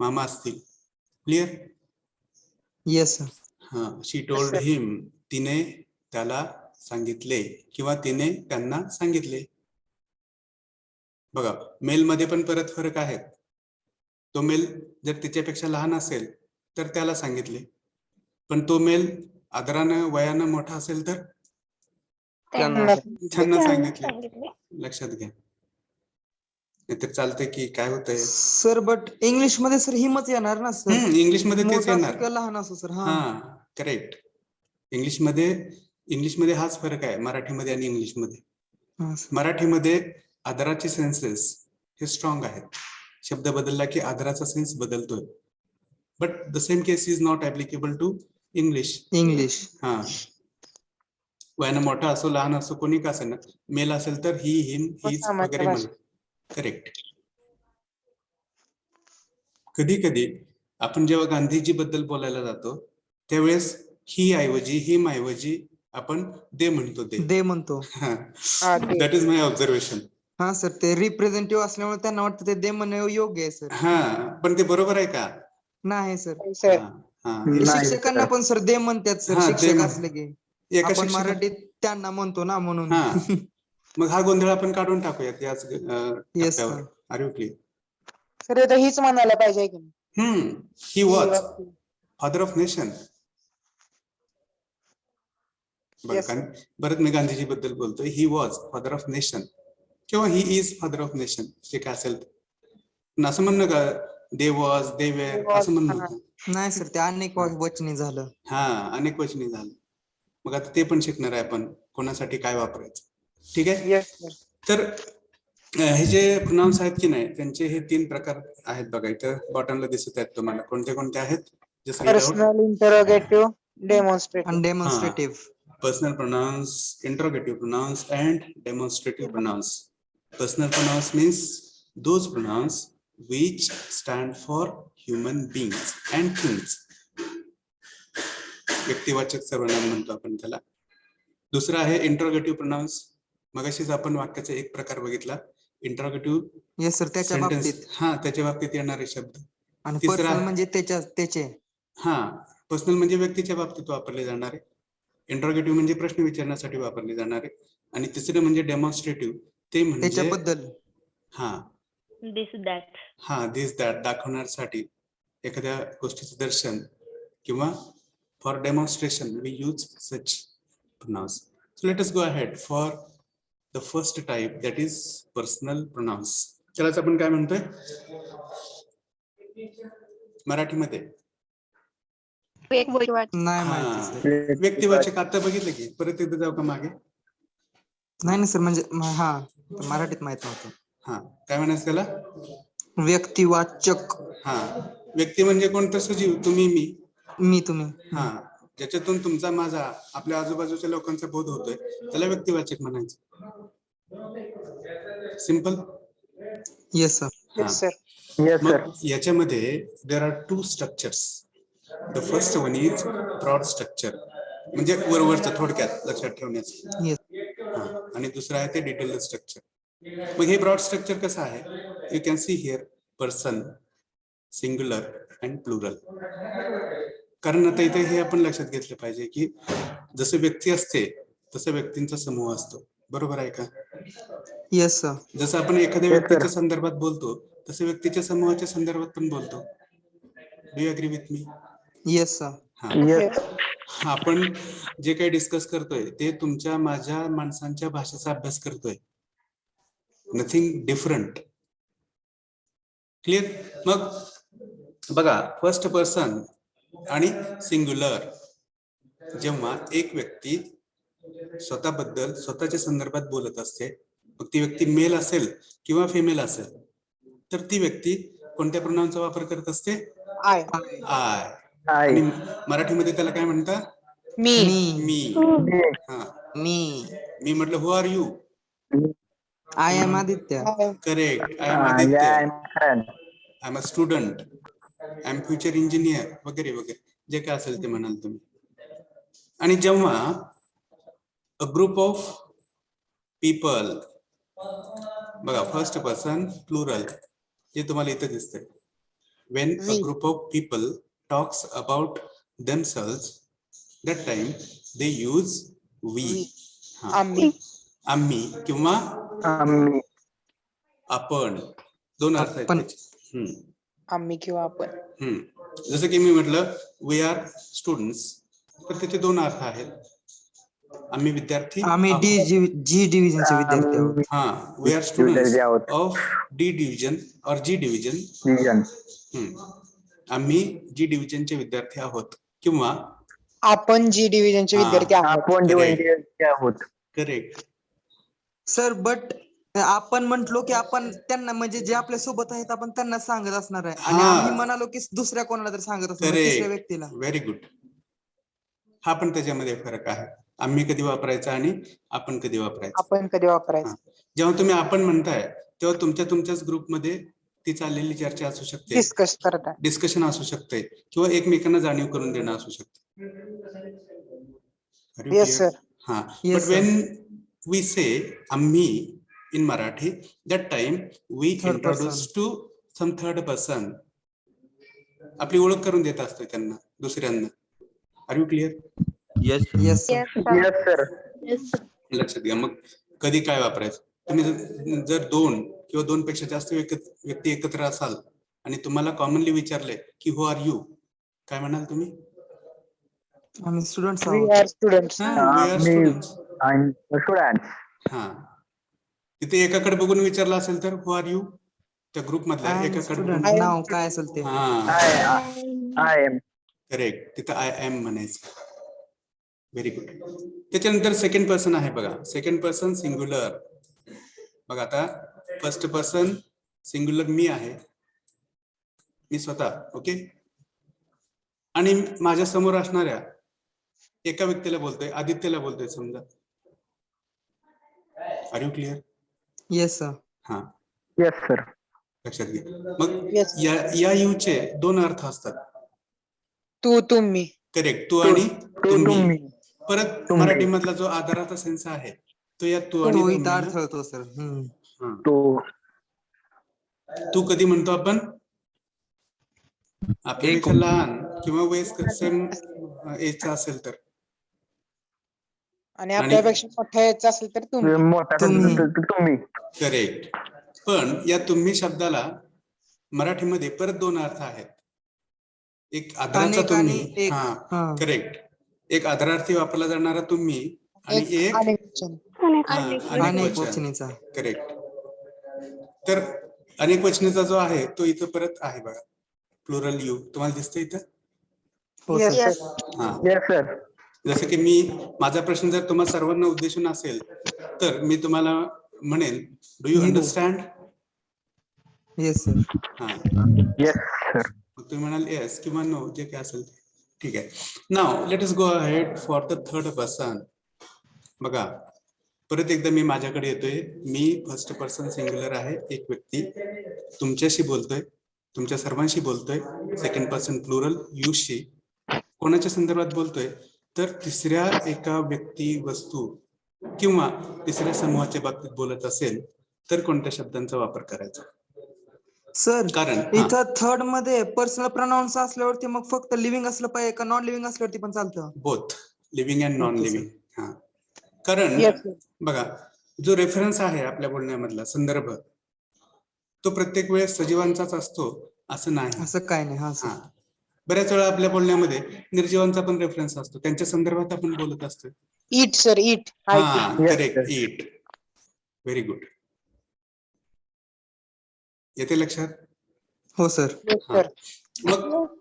मामा असतील. क्लिअर? Yes sir. हा शी टोल्ड हिम. तिने त्याला सांगितले किंवा तिने त्यांना सांगितले. बघा मेल मध्ये पण परत फरक आहे. तो मेल जर तिच्यापेक्षा लहान असेल तर त्याला सांगितले, पण तो मेल आदरानं वयानं मोठा असेल तर त्यांना सांगितले. लक्षात घ्या. नाहीतर चालतंय की काय होतंय सर बट इंग्लिश मध्ये सर हिमच येणार ना सर? इंग्लिश मध्ये तेच मोठा असो येणार. किंवा लहान असो सर. हा करेक्ट. इंग्लिशमध्ये हाच फरक आहे मराठीमध्ये आणि इंग्लिशमध्ये. हा सर. मराठीमध्ये आदराचे सेन्सेस हे स्ट्रॉंग आहेत. शब्द बदलला की आदराचा सेन्स बदलतोय. But the same case is not applicable to English. English. हा वयानं मोठा असो लहान असो कोणी का असेल ना, मेल असेल तर ही हिम हीच सामान्य वगैरे भाषा. म्हणा. करेक्ट. कधी कधी आपण जेव्हा गांधीजी बद्दल बोलायला जातो त्यावेळेस ही ऐवजी हिम ऐवजी आपण दे म्हणतो. दे म्हणतो. हा, ते. That is my observation. हा सर, ते रिप्रेझेंटेटिव्ह असल्यामुळे त्यांना वाटतं ते दे म्हणणं योग्य आहे सर. हा, पण ते बरोबर आहे का? नाही सर. सर हा, हा. ते शिक्षकांना पण सर दे म्हणतात सर, हा, दे शिक्षक म्हण- असले की एका आपण शिक्षका- मराठीत त्यांना म्हणतो ना म्हणून. हा. मग हा गोंधळ आपण काढून टाकूयात याच येस टप्प्यावर. Sir. Are you clear? Sir आता हीच म्हणायला पाहिजे की नाही? He was father of nation. Yes, sir. परत मी गांधीजी बद्दल बोलतोय. He was father of nation किंवा he is father of nation, जे काय असेल ते. पण असं म्हणणं का दे वॉज दे वेर was, असं म्हणणं हा. होतं. नाही सर, ते अनेक वचनी झालं. हा, अनेक वचनी झालं. मग आता ते पण शिकणार आहे आपण, कोणासाठी काय वापरायचं. ठीक आहे. Yes, sir. तर हे जे प्रोनाउन्स आहेत की नाही, त्यांचे हे 3 प्रकार आहेत बघा. इथं बॉटमला दिसत आहेत तुम्हाला. कोणते कोणते आहेत? Just read out. Personal, interrogative, demonstrative. आणि demonstrative. Personal pronouns, interrogative pronouns, and demonstrative pronouns. Personal pronouns means those pronouns which stand for human beings and things. व्यक्तिवाचक सर्वनाम म्हणतो आपण त्याला. दुसरा आहे इंटरोगेटिव्ह प्रोनाउन्स. मगाशीच आपण वाक्याचा एक प्रकार बघितला, इंटरोगेटिव्ह येस सर, त्याच्या सेंटेन्स. बाबतीत. हा, त्याच्या बाबतीत येणारे शब्द. आणि तिसरा- पर्सनल म्हणजे त्याचे. हा, पर्सनल म्हणजे व्यक्तीच्या बाबतीत वापरले जाणारे. इंटरोगेटिव्ह म्हणजे प्रश्न विचारण्यासाठी वापरले जाणारे. आणि तिसरे म्हणजे डेमॉन्स्ट्रेटिव्ह, ते म्हणजे त्याच्याबद्दल. हा This, that. हा दिस दॅट दाखवण्यासाठी, एखाद्या गोष्टीचं दर्शन किंवा for demonstration we use such pronouns. So let us go ahead for the first type, that is personal pronouns. त्यालाच आपण काय म्हणतोय मराठीमध्ये? व्यक्तिवाचक. नाही हा, माहिती सर. व्यक्तिवाचक. आता बघितलं की परत एकदा जाऊ का मागे? नाही ना सर, म्हणजे हा मराठीत माहित नव्हतं. हा, काय म्हणायचं त्याला? व्यक्तिवाचक. हा, व्यक्ती म्हणजे कोणतं सजीव? तुम्ही, मी. तुम्ही. हा, ज्याच्यातून तुमचा माझा आपल्या आजूबाजूच्या लोकांचा बोध होतोय त्याला व्यक्तिवाचक म्हणायचं. Simple. Yes sir. Yes, sir. मग याच्यामध्ये there are 2 structures. The first one is broad structure, म्हणजे वरवरचं थोडक्यात लक्षात ठेवण्याचं. येस. आणि दुसरं आहे ते डिटेल्ड स्ट्रक्चर. मग हे ब्रॉड स्ट्रक्चर कसं आहे? You can see here person, singular and plural. कारण आता इथे हे आपण लक्षात घेतलं पाहिजे की जसं व्यक्ती असते तसं व्यक्तींचा समूह असतो. बरोबर आहे का? Yes sir. जसं आपण एखाद्या व्यक्तीच्या संदर्भात बोलतो तसं व्यक्तीच्या समूहाच्या संदर्भात पण बोलतो. Do you agree with me? Yes sir. हा, आपण जे काही डिस्कस करतोय ते तुमच्या माझ्या माणसांच्या भाषेचा अभ्यास करतोय. Nothing different. क्लिअर? मग बघा, फर्स्ट पर्सन आणि सिंग्युलर, जेव्हा एक व्यक्ती स्वतःबद्दल स्वतःच्या संदर्भात बोलत असते, मग ती व्यक्ती मेल असेल किंवा फिमेल असेल, तर ती व्यक्ती कोणत्या प्रोनाउनचा वापर करत असते? आय. आय. आणि मराठीमध्ये त्याला काय म्हणतात? मी. मी. हा, मी म्हटलं who are you? I am Aditya. Correct. I am Aditya. I am a student. I am future engineer वगैरे वगैरे, जे काय असेल ते म्हणाल तुम्ही. आणि जेव्हा अ ग्रुप ऑफ पीपल, बघा फर्स्ट पर्सन प्लुरल, जे तुम्हाला इथे दिसतंय. When a We. group of people talks about themselves, that time they use we. We. हा, आम्ही. आम्ही किंवा आपण, 2 अर्थ आहेत आपण. त्याचे. आम्ही किंवा आपण. जसं की मी म्हटलं वी आर स्टुडंट्स, तर त्याचे 2 अर्थ आहेत. आम्ही विद्यार्थी आम्ही आहोत. जी डिव्हिजनचे विद्यार्थी आहोत. हा, we are students of D division or G division. आम्ही जी डिव्हिजनचे विद्यार्थी आहोत किंवा आपण जी डिव्हिजनचे विद्यार्थी आहोत. करेक्ट. सर बट आपण म्हंटलो की आपण त्यांना, म्हणजे जे आपल्या सोबत आहेत आपण त्यांना सांगत असणार आहे, आणि हा. आम्ही म्हणालो की दुसऱ्या कोणाला तर सांगत असणार आहे, तिसऱ्या करेक्ट. व्यक्तीला. Very good. हा पण त्याच्यामध्ये फरक आहे. आम्ही कधी वापरायचा आणि आपण कधी वापरायचं. आपण कधी वापरायचं. जेव्हा तुम्ही आपण म्हणताय तेव्हा तुमच्याच ग्रुपमध्ये ती चाललेली चर्चा असू शकते, डिस्कस करताय. डिस्कशन असू शकते किंवा एकमेकांना जाणीव करून देणं असू शकते. Are you yes clear? Sir. हा. Yes, But when we say आम्ही in Marathi, that time we Third introduce person. to some third person. आपली ओळख करून देत असतो त्यांना, दुसऱ्यांना. Are you clear? Yes. Yes sir. Yes, sir. Yes sir. लक्षात घ्या. मग कधी काय वापरायचं. तुम्ही जर 2 किंवा 2 पेक्षा जास्त व्यक्ती एकत्र असाल आणि तुम्हाला कॉमनली विचारले की हु आर यू, काय म्हणाल तुम्ही? आम्ही स्टुडंट्स वी आहोत. Are students. We are students. Students. हा. तिथे एकाकडे बघून विचारलं असेल तर हु आर यू, त्या ग्रुप मधल्या आय एम एकाकडे स्टुडंट. बघून. नाव काय असेल ते. हा, आय एम. करेक्ट. तिथं आय एम म्हणायचं. Very good. त्याच्यानंतर सेकंड पर्सन आहे बघा. Second person singular. बघा आता फर्स्ट पर्सन सिंग्युलर मी आहे, मी स्वतः. ओके. आणि माझ्या समोर असणाऱ्या एका व्यक्तीला बोलतोय, आदित्यला बोलतोय समजा. Are you clear? Yes sir. हा, येस सर. लक्षात घ्या. मग Yes. या यूचे 2 अर्थ असतात. तू, तुम्ही. करेक्ट. तू आणि तुम्ही. परत तुम्ही. मराठी मधला जो आधाराचा सेन्स आहे तो या तू आणि तो इथं तुम्हीला- अर्थ होतो सर. हा. तू. तू कधी म्हणतो आपण? आपल्यापेक्षा लहान किंवा वयस्कर सेम एजचा असेल तर. आणि आपल्यापेक्षा मोठा यायचा असेल तर तुम्ही. तुम्ही. करेक्ट. पण या तुम्ही शब्दाला मराठीमध्ये परत 2 अर्थ आहेत. एक आदराचा अनेक आणि तुम्ही. एक. हा, हा. करेक्ट. एक आदरार्थी वापरला जाणारा तुम्ही आणि एक अनेक वचन. अनेक वचनीचा. करेक्ट. तर अनेक वचनेचा जो आहे तो इथं परत आहे बघा. प्लुरल यू तुम्हाला दिसतंय इथं. हो Yes, सर. sir. हा. Yes, sir. जसं की माझा प्रश्न जर तुम्हा सर्वांना उद्देशून असेल तर मी तुम्हाला म्हणेल do you You. Understand. Yes sir. हा, Yes, sir. मग तुम्ही म्हणाल येस किंवा नो, जे काय असेल ते. ठीक आहे. Now let us go ahead for the third person. बघा परत एकदा मी माझ्याकडे येतोय. मी फर्स्ट पर्सन सिंग्युलर आहे, एक व्यक्ती तुमच्याशी बोलतोय, तुमच्या सर्वांशी बोलतोय. सेकंड पर्सन प्लुरल यूशी. कोणाच्या संदर्भात बोलतोय तर तिसऱ्या एका व्यक्ती, वस्तू किंवा तिसऱ्या समूहाच्या बाबतीत बोलत असेल तर कोणत्या शब्दांचा वापर करायचा. सर कारण इथं थर्ड मध्ये पर्सनल प्रोनाउन्स असल्यावरती मग फक्त लिव्हिंग असलं पाहिजे का नॉन लिव्हिंग असल्यावरती पण चालतं. Both living and non Okay, living. हा, कारण Yes, sir. बघा जो रेफरन्स आहे आपल्या बोलण्यामधला संदर्भ तो प्रत्येक वेळेस सजीवांचाच असतो असं नाही. असं काय नाही. हा सर. हा, बऱ्याच वेळा आपल्या बोलण्यामध्ये निर्जीवांचा पण रेफरन्स असतो, त्यांच्या संदर्भात आपण बोलत असतो. Eat, sir. Eat. हा, Yes, correct. sir. It. Very good. येते लक्षात. हो सर. Yes, हा. sir. मग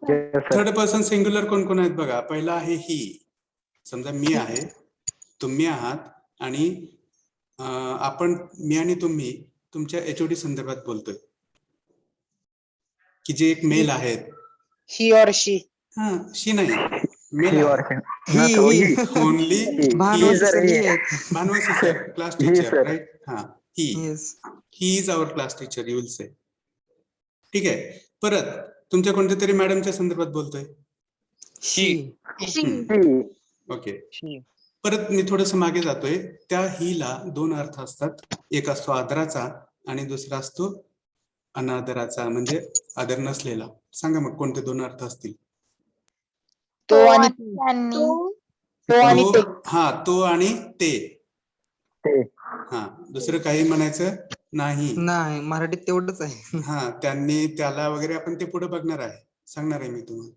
Yes, sir. Third person singular कोण कोण आहेत बघा. पहिला आहे ही. समजा मी आहे, तुम्ही आहात आणि आपण, मी आणि तुम्ही तुमच्या एचओडी संदर्भात बोलतोय की जे एक मेल आहेत. He or she. हा, शी नाही, मेल He or आहे. she. Only Bhanuvasi sir he आहेत. Bhanuvasi sir class He, teacher, sir. Right. हा, he. Yes. He is our class teacher, you will say. ठीक आहे. परत तुमच्या कोणत्या तरी मॅडमच्या संदर्भात बोलतोय. शी. He. ओके. She. परत मी थोडस मागे जातोय. त्या हीला 2 अर्थ असतात. एक असतो आदराचा आणि दुसरा असतो अनादराचा, म्हणजे आदर नसलेला. सांगा मग कोणते 2 अर्थ असतील. तो आणि त्यांनी. तो आणि ते. हा, तो आणि ते. ते. हा, दुसरं काही म्हणायचं नाही. नाही मराठीत तेवढंच आहे. हा, त्यांनी, त्याला वगैरे आपण ते पुढे बघणार आहे, सांगणार आहे मी तुम्हाला.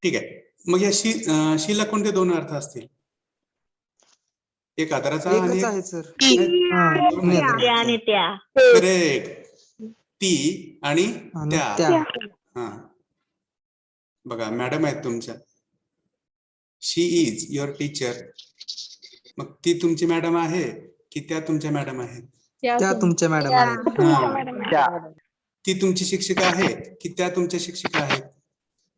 ठीक आहे. मग या शीला कोणते 2 अर्थ असतील. एक आदराचा आणि एकच आहे सर. ते आणि त्या. करेक्ट. ती आणि आणि त्या. त्या. हा, बघा मॅडम आहेत तुमच्या. शी इज युअर टीचर. मग ती तुमची मॅडम आहे की त्या तुमच्या मॅडम आहेत. त्या तुमच्या मॅडम आहेत. हा, ती तुमची शिक्षिका आहे की त्या तुमच्या शिक्षिका आहेत.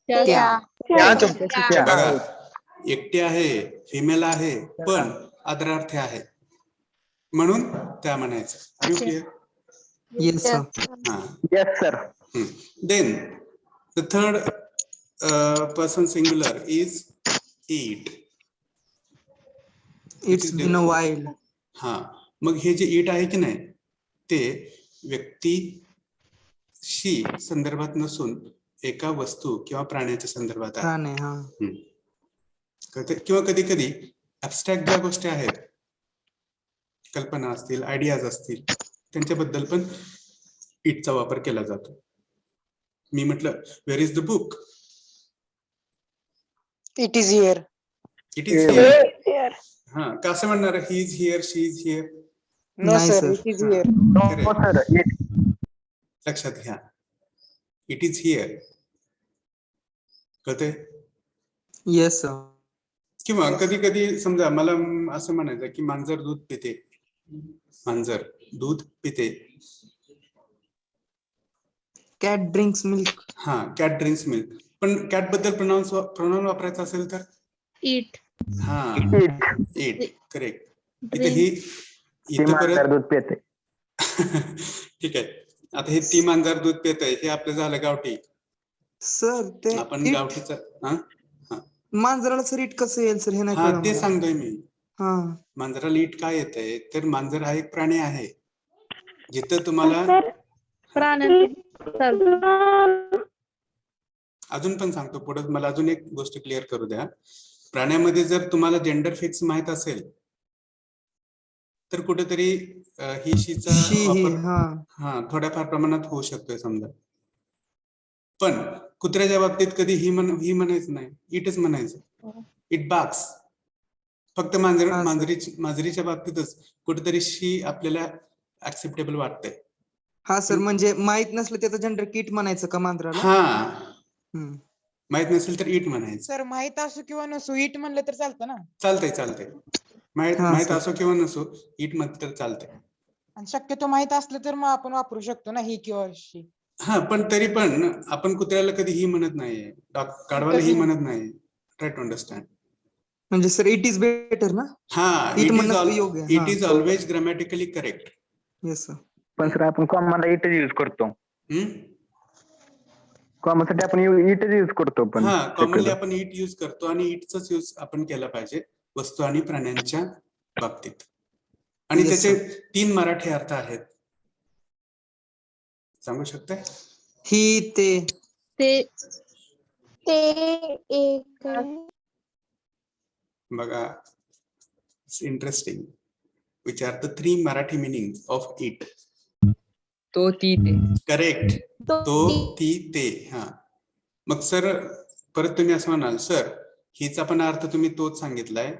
त्या. त्या तुमच्या शिक्षिका बघा आहेत. एकटी आहे, फिमेल आहे, पण आदरार्थी आहे, म्हणून त्या म्हणायचं. Are you clear? Yes sir. हा. Yes sir. Then the third person singular is eat. It's been a while. हा, मग हे जे eat आहे की नाही ते व्यक्तीशी संदर्भात नसून एका वस्तू किंवा प्राण्याच्या संदर्भात आहे. प्राणी. हा. किंवा कधी कधी ऍबस्ट्रॅक्ट ज्या गोष्टी आहेत, कल्पना असतील, आयडियाज असतील, त्यांच्याबद्दल पण इटचा वापर केला जातो. मी म्हटलं where is the book, it is here. It is here. हा, कसं म्हणणार, he is here, she is here. No नाही sir, sir. It is here. No sir. लक्षात घ्या, इट इज हिअर. कळते? Yes sir. किंवा कधी कधी समजा मला असं म्हणायचं की मांजर दूध पिते, मांजर दूध पिते. Cat drinks milk. हा, कॅट ड्रिंक्स मिल्क. पण कॅट बद्दल प्रोनाउन वापरायचं असेल तर Eat. हा, इट. करेक्ट. इथे Drink. ही ती इथं मांजर परत दूध पिते. ठीक आहे. आता हे ती मांजर दूध पित आहे, हे आपलं झालं गावठी. सर ते आपण इट गावठीच. हा मांजराला सर इट कसं येईल सर हे नाही हा, कळलं ते मला. सांगतोय मी. हा. मांजराला इट काय येतंय, तर मांजर हा एक प्राणी आहे. जिथं तुम्हाला प्राण्यांचे अजून पण सांगतो पुढे, मला अजून एक गोष्ट क्लिअर करू द्या. प्राण्यामध्ये जर तुम्हाला जेंडर फिक्स माहित असेल तर कुठेतरी ही शीचा शी ही. वापर हा. थोड्याफार प्रमाणात होऊ शकतोय समजा. पण कुत्र्याच्या बाबतीत कधी ही म्हणायचं नाही, इटच म्हणायचं. It box. फक्त हा, सर. मांजरीच्या बाबतीतच कुठेतरी शी आपल्याला ऍक्सेप्टेबल वाटतंय. हा सर, म्हणजे माहित नसलं त्याचं जेंडर किट म्हणायचं का मांजराला? हा, हम्म. माहित नसेल तर इट म्हणायचं. सर माहित असो किंवा नसो इट म्हणलं तर चालतं ना. चालतंय. हा, माहित सर. असो किंवा नसो, इट मध्ये तर चालतंय. आणि शक्यतो माहित असलं तर मग आपण वापरू शकतो ना ही किंवा शी. हा, पण तरी पण आपण कुत्र्याला कधी ही म्हणत नाहीये, काढवायला ही कधी नाही. म्हणत नाही. Try to understand. म्हणजे सर इट इज बेटर ना. हा, इट इट म्हणणं योग्य. हा. Is always grammatically correct. Yes sir. पण सर आपण कॉमाला इटच यूज करतो. कॉमासाठी आपण इटच यूज करतो. पण हा, कॉमनली आपण इट यूज करतो आणि इटचाच यूज आपण केला पाहिजे वस्तू आणि प्राण्यांच्या बाबतीत. आणि Yes, त्याचे sir. 3 मराठी अर्थ आहेत, सांगू शकताय? ही ते. एक बघा, interesting. Which are the 3 Marathi meaning of it? तो ती ते. करेक्ट. तो ती ते. हा, मग सर परत तुम्ही असं म्हणाल, सर हिचा पण अर्थ तुम्ही तोच सांगितलाय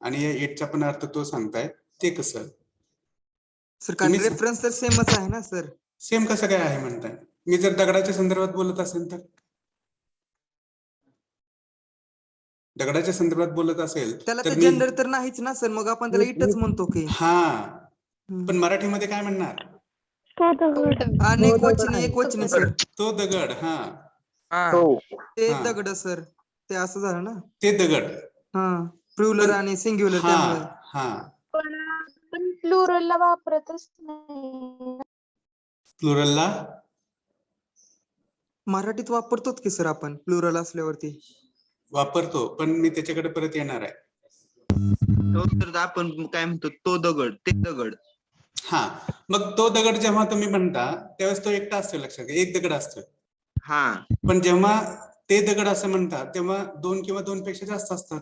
आणि या इटचा पण अर्थ तो सांगताय, ते कसं? सर कारण रेफरन्स तर सेमच आहे ना सर. सेम कसं काय आहे म्हणताय? मी जर दगडाच्या संदर्भात बोलत असेल तर, दगडाच्या संदर्भात बोलत असेल त्याला तर ते मी जेंडर तर नाहीच ना सर, मग आपण त्याला इटच म्हणतो की. हा, पण मराठीमध्ये काय म्हणणार? अनेक वचनी एक वचनी सर. तो दगड. हा, ते हा. दगड सर, ते असं झालं ना. ते दगड. हा, प्लुरल आणि सिंग्युलर त्यामुळे. हा, पण प्लुरलला वापरतच नाही. प्लुरलला मराठीत वापरतोच की सर आपण प्लुरल असल्यावरती. वापरतो, पण मी त्याच्याकडे परत येणार आहे. तर आपण काय म्हणतो, तो दगड, ते दगड. हा, मग तो दगड जेव्हा तुम्ही म्हणता त्यावेळेस तो एकटा असतो, लक्षात घ्या, एक दगड असतो. हा, पण जेव्हा ते दगड असं म्हणतात तेव्हा 2 किंवा 2 पेक्षा जास्त असतात.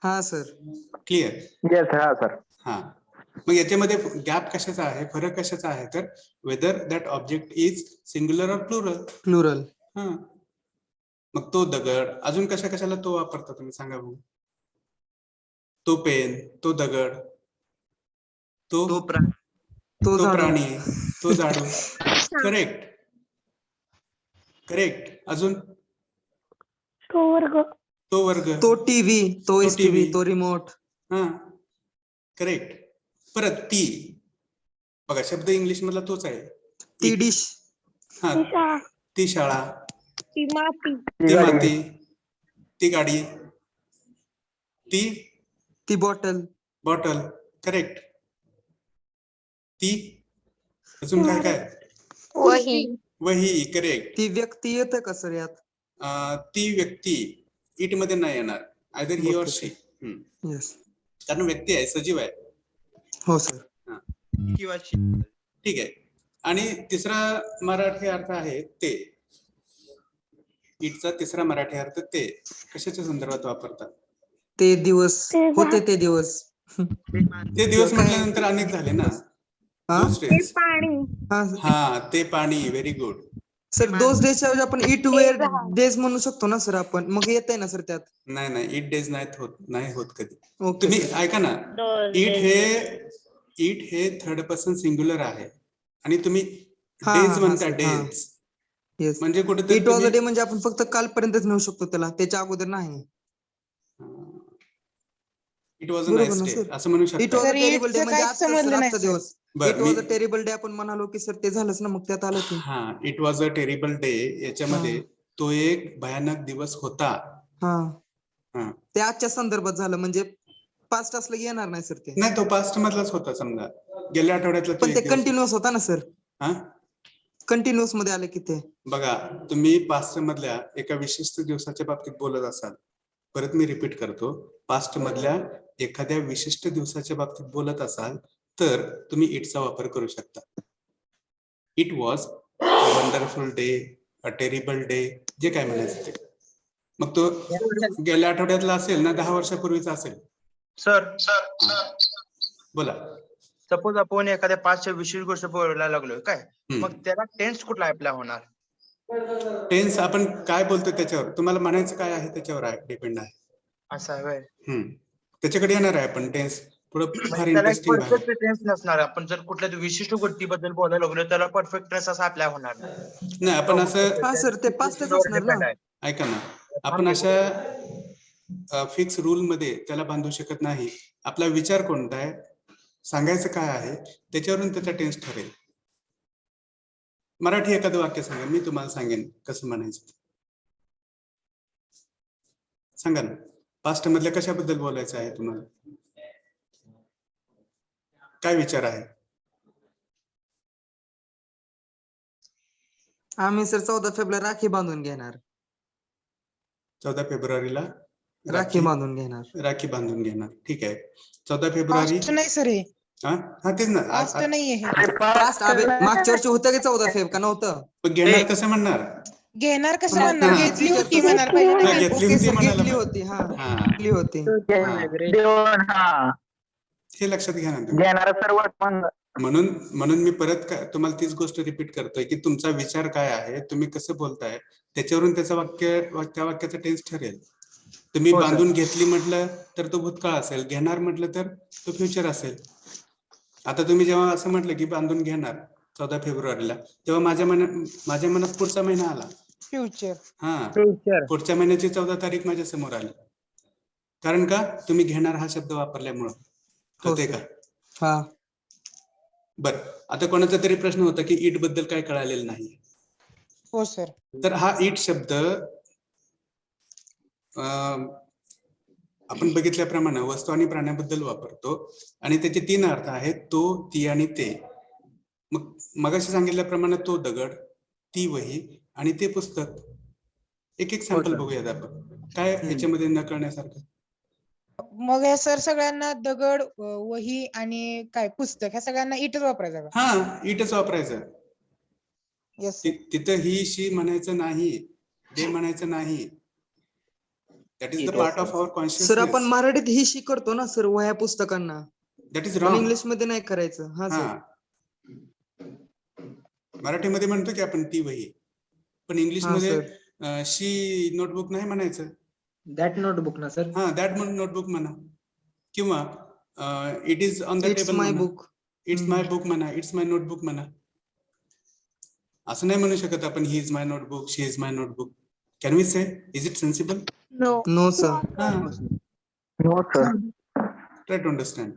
हा सर. क्लिअर? येस. हा सर. हा, मग याच्यामध्ये गॅप कशाचा आहे, फरक कशाचा आहे, तर whether that object is singular or plural. Plural. हा, मग तो दगड, अजून कशाला तो वापरता तुम्ही सांगा बघू? तो पेन, तो दगड, तो प्राणी, तो तो झाडू. प्राणी, तो झाडू. करेक्ट. अजून तो वर्ग. तो टीव्ही, तो टीव्ही, तो रिमोट. हा, करेक्ट. परत ती, बघा शब्द इंग्लिश मधला तोच आहे. ती डिश. हा, ती शाळा, ती माती. ती माती, ती गाडी. ती बॉटल. Bottle correct. ती अजून काय काय? वही. वही करेक्ट. ती व्यक्ती येतं का सर यात? ती व्यक्ती इट मध्ये नाही येणार, आयदर ही और Okay, शी, येस. कारण व्यक्ती आहे, सजीव आहे. हो सर. किंवा ठीक आहे. आणि तिसरा मराठी अर्थ आहे ते. इटचा तिसरा मराठी अर्थ ते. कशाच्या संदर्भात वापरतात? ते दिवस होते ते दिवस. ते दिवस काय? म्हटल्यानंतर अनेक झाले ना. हा? Those days. हा हा ते पाणी. Very good. सर दोस डेजच्या ऐवजी आपण इट वेअर डेज म्हणू शकतो ना सर आपण, मग येत आहे ना सर त्यात. नाही इट डेज नाही होत कधी. ओके तुम्ही सर. ऐका ना, इट हे थर्ड पर्सन सिंग्युलर आहे आणि तुम्ही हा, डेज हा, म्हणता सर, हा. डेज. येस. म्हणजे कुठेतरी इट वॉज अ तुम्ही डे म्हणजे आपण फक्त कालपर्यंतच नेऊ शकतो त्याला, त्याच्या अगोदर नाही. इट वॉज अ बरोबर नाईस ना, डे सर? असं म्हणू इट शकता. Was a sir, terrible day इटचं म्हणजे काहीच आजचा सर, संबंध नाही, आजचा सर. दिवस. It was a terrible day आपण म्हणालो की सर ते झालंच ना, मग त्यात आलं की. हा it was a terrible day याच्यामध्ये तो एक भयानक दिवस होता. हा. हा. ते आजच्या संदर्भात झालं म्हणजे पास्ट असलं की येणार नाही सर ते. नाही तो पास्ट मधलाच होता समजा, गेल्या आठवड्यातला तो पण ते एक दिवस. कंटिन्युअस होता ना सर, हा कंटिन्युअस मध्ये आले की ते. बघा, तुम्ही पास्ट मधल्या एका विशिष्ट दिवसाच्या बाबतीत बोलत असाल, परत मी रिपीट करतो, पास्ट मधल्या एखाद्या विशिष्ट दिवसाच्या बाबतीत बोलत असाल तर तुम्ही इटचा वापर करू शकता. It was a wonderful day, a terrible day, जे काय म्हणायचं ते. मग तो गेल्या आठवड्यातला असेल ना, 10 वर्षापूर्वीचा असेल. सर बोला. सपोज आपण एखाद्या पाचच्या विशेष गोष्ट बोलायला लागलोय काय, मग त्याला टेन्स कुठला अप्लाय होणार? टेन्स आपण काय बोलतो त्याच्यावर, तुम्हाला म्हणायचं काय आहे त्याच्यावर डिपेंड आहे. असं आहे व्हय. त्याच्याकडे येणार आहे आपण टेन्स पुढे. फार म्हणजे त्याला एक इंटरेस्टिंग परफेक्ट टेन्स नसणार. आपण जर कुठल्या विशिष्ट गोष्टीबद्दल बोलायला लागलो त्याला परफेक्ट टेन्स असा अप्लाय होणार नाही. आपण असं, हा सर, ते पास्टच असणार ना. ऐका ना, आपण अशा फिक्स रूल मध्ये त्याला बांधू शकत नाही. आपला विचार कोणता आहे, सांगायचं काय आहे, त्याच्यावरून त्याचा टेन्स ठरेल. मराठी एखादं वाक्य सांगा, मी तुम्हाला सांगेन कसं म्हणायचं. सांगा ना, पास्ट मधल्या कशाबद्दल बोलायचं आहे तुम्हाला, काय विचार आहे? आम्ही सर 14 फेब्रुवारी राखी बांधून घेणार. 14 फेब्रुवारीला राखी बांधून घेणार. राखी बांधून घेणार. ठीक आहे. 14 फेब्रुवारी. पास्ट नाही सर, हे हा तेच ना. पास्ट नाहीये हे. पास्ट मागच्या वर्षी होतं की 14 फेब का नव्हतं? पण घेणार कसं म्हणणार? घेणार कसं मग म्हणणार, हा. घेतली होती म्हणायला पाहिजे ना. हा, घेतली ओके होती सर, म्हणायला घेतली पाहिजे. होती. हा, हा. घेतली होती. हा हे लक्षात घ्या ना तुम्ही. घेणारा सर्व पण म्हणून मी परत तुम्हाला तीच गोष्ट रिपीट करतोय की तुमचा विचार काय आहे, तुम्ही कसं बोलताय, त्याच्यावरून त्याचं त्या वाक्याचं टेन्स ठरेल. तुम्ही हो, सर. बांधून घेतली म्हटलं तर तो भूतकाळ असेल, घेणार म्हटलं तर तो फ्युचर असेल. आता तुम्ही जेव्हा असं म्हटलं की बांधून घेणार 14 फेब्रुवारीला, तेव्हा माझ्या मनात पुढचा महिना आला. फ्युचर. हा, पुढच्या महिन्याची 14 तारीख माझ्या समोर आली. कारण का, तुम्ही घेणार हा शब्द वापरल्यामुळं. होते का? हा. बर, आता कोणाचा तरी प्रश्न होता की इट बद्दल काय कळालेलं नाही. हो सर. तर हा इट शब्द आपण बघितल्याप्रमाणे वस्तू आणि प्राण्याबद्दल वापरतो आणि त्याचे 3 अर्थ आहेत, तो, ती आणि ते. मग मगाशी सांगितल्याप्रमाणे तो दगड, ती वही आणि ते पुस्तक. एक सॅम्पल सर. बघूयात आपण, काय याच्यामध्ये न कळण्यासारखं. मग या सर सगळ्यांना दगड, वही आणि काय पुस्तक, ह्या सगळ्यांना इटच वापरायचं का? हा, इटच वापरायचं. Yes sir. तिथं ही शी म्हणायचं नाही, ते म्हणायचं नाही. That is the part of our sir consciousness. आपण मराठीत ही शिकवतो ना सर, वह्या पुस्तकांना. दॅट इज पण रॉंग. इंग्लिश मध्ये नाही करायचं. हा सर. मराठीमध्ये म्हणतो की आपण ती वही, पण इंग्लिश हा मध्ये सर. शी नोटबुक नाही म्हणायचं. दॅट नोटबुक ना सर. हा, दॅट नोटबुक म्हणा, किंवा it is on the it's table my म्हणा, बुक. इट्स माय बुक म्हणा, इट्स माय नोटबुक म्हणा. असं नाही म्हणू शकत आपण he is my notebook, she is my notebook. Can we say, is it sensible? No sir. No sir. Try to understand.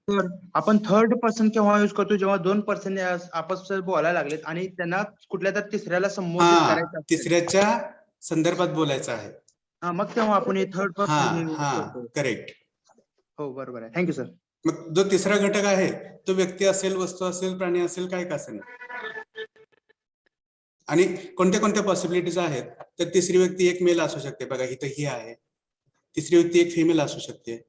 तर आपण थर्ड पर्सन केव्हा यूज करतो, जेव्हा 2 पर्सन आपस बोलायला लागलेत आणि त्यांना कुठल्या तर तिसऱ्याला संबोधित हा, करायचं असेल. तिसऱ्याच्या संदर्भात बोलायचं आहे. हा मग तेव्हा आपण थर्ड हा पर्सन हा करतो. करेक्ट. हो बरोबर आहे. Thank you sir. मग जो तिसरा घटक आहे तो व्यक्ती असेल, वस्तू असेल, प्राणी असेल, काय का असेल. आणि कोणत्या कोणत्या पॉसिबिलिटीज आहेत, तर तिसरी व्यक्ती एक मेल असू शकते, बघा इथं ही आहे. तिसरी व्यक्ती एक फिमेल असू शकते,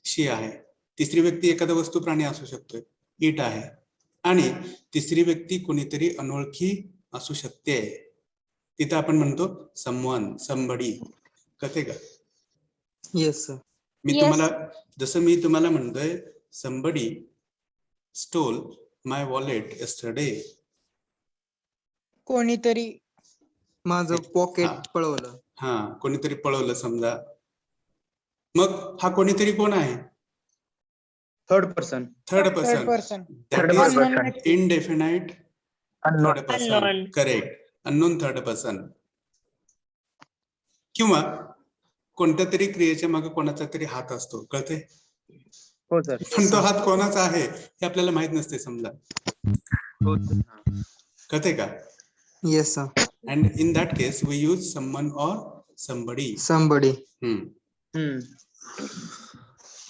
शी आहे. तिसरी व्यक्ती एखादा वस्तू प्राणी असू शकतोय, इट आहे. आणि तिसरी व्यक्ती कोणीतरी अनोळखी असू शकते, तिथं आपण म्हणतो समवन, समबडी. कळते का? Yes sir. जसं मी तुम्हाला म्हणतोय somebody stole my wallet yesterday. कोणीतरी माझं हा. पॉकेट पळवलं. हा, कोणीतरी पळवलं समजा. मग हा कोणीतरी कोण आहे? Third person. Third third person. Person. That is Unknown व्यक्ती. indefinite Unknown. Third person. Unknown. Correct. Unknown third person. किंवा कोणत्या तरी क्रियेच्या मागे कोणाचा तरी हात असतो, कळते? हो सर. पण तो हात कोणाचा आहे हे आपल्याला माहित नसते समजा, हो सर. कळते का? Yes sir. And in that case we use someone or somebody. Somebody. हम्म.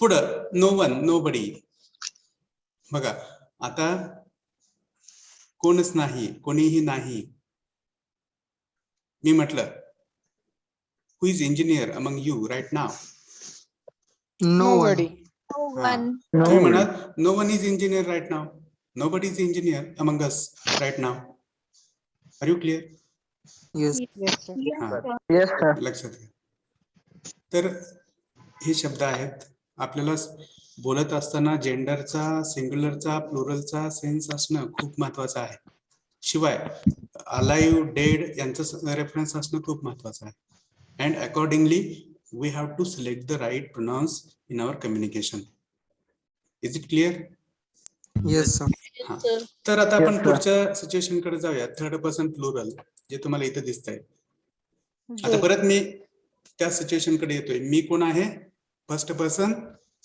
पुढं no one, nobody. बघा आता कोणच नाही, कोणीही नाही. मी म्हटलं who is engineer among you right now? No Nobody. हा. तुम्ही म्हणाल no one is engineer right now. Nobody is engineer among us right now. Are you clear? Yes. Yes, sir. हा. Yes, sir. लक्षात घ्या. तर हे शब्द आहेत. आपल्याला बोलत असताना जेंडरचा, सिंग्युलरचा, प्लुरलचा सेन्स असणं खूप महत्वाचं आहे. शिवाय अलाइव्ह, डेड यांचं रेफरन्स असणं खूप महत्वाचं आहे. And accordingly we have to select the right pronouns in our communication. Is it clear? Yes sir. हा. तर आता आपण Yes, sir. पुढच्या सिच्युएशन कडे जाऊया. थर्ड पर्सन प्लुरल जे तुम्हाला इथं दिसतंय. आता They. परत मी त्या सिच्युएशन कडे येतोय. मी कोण आहे? फर्स्ट पर्सन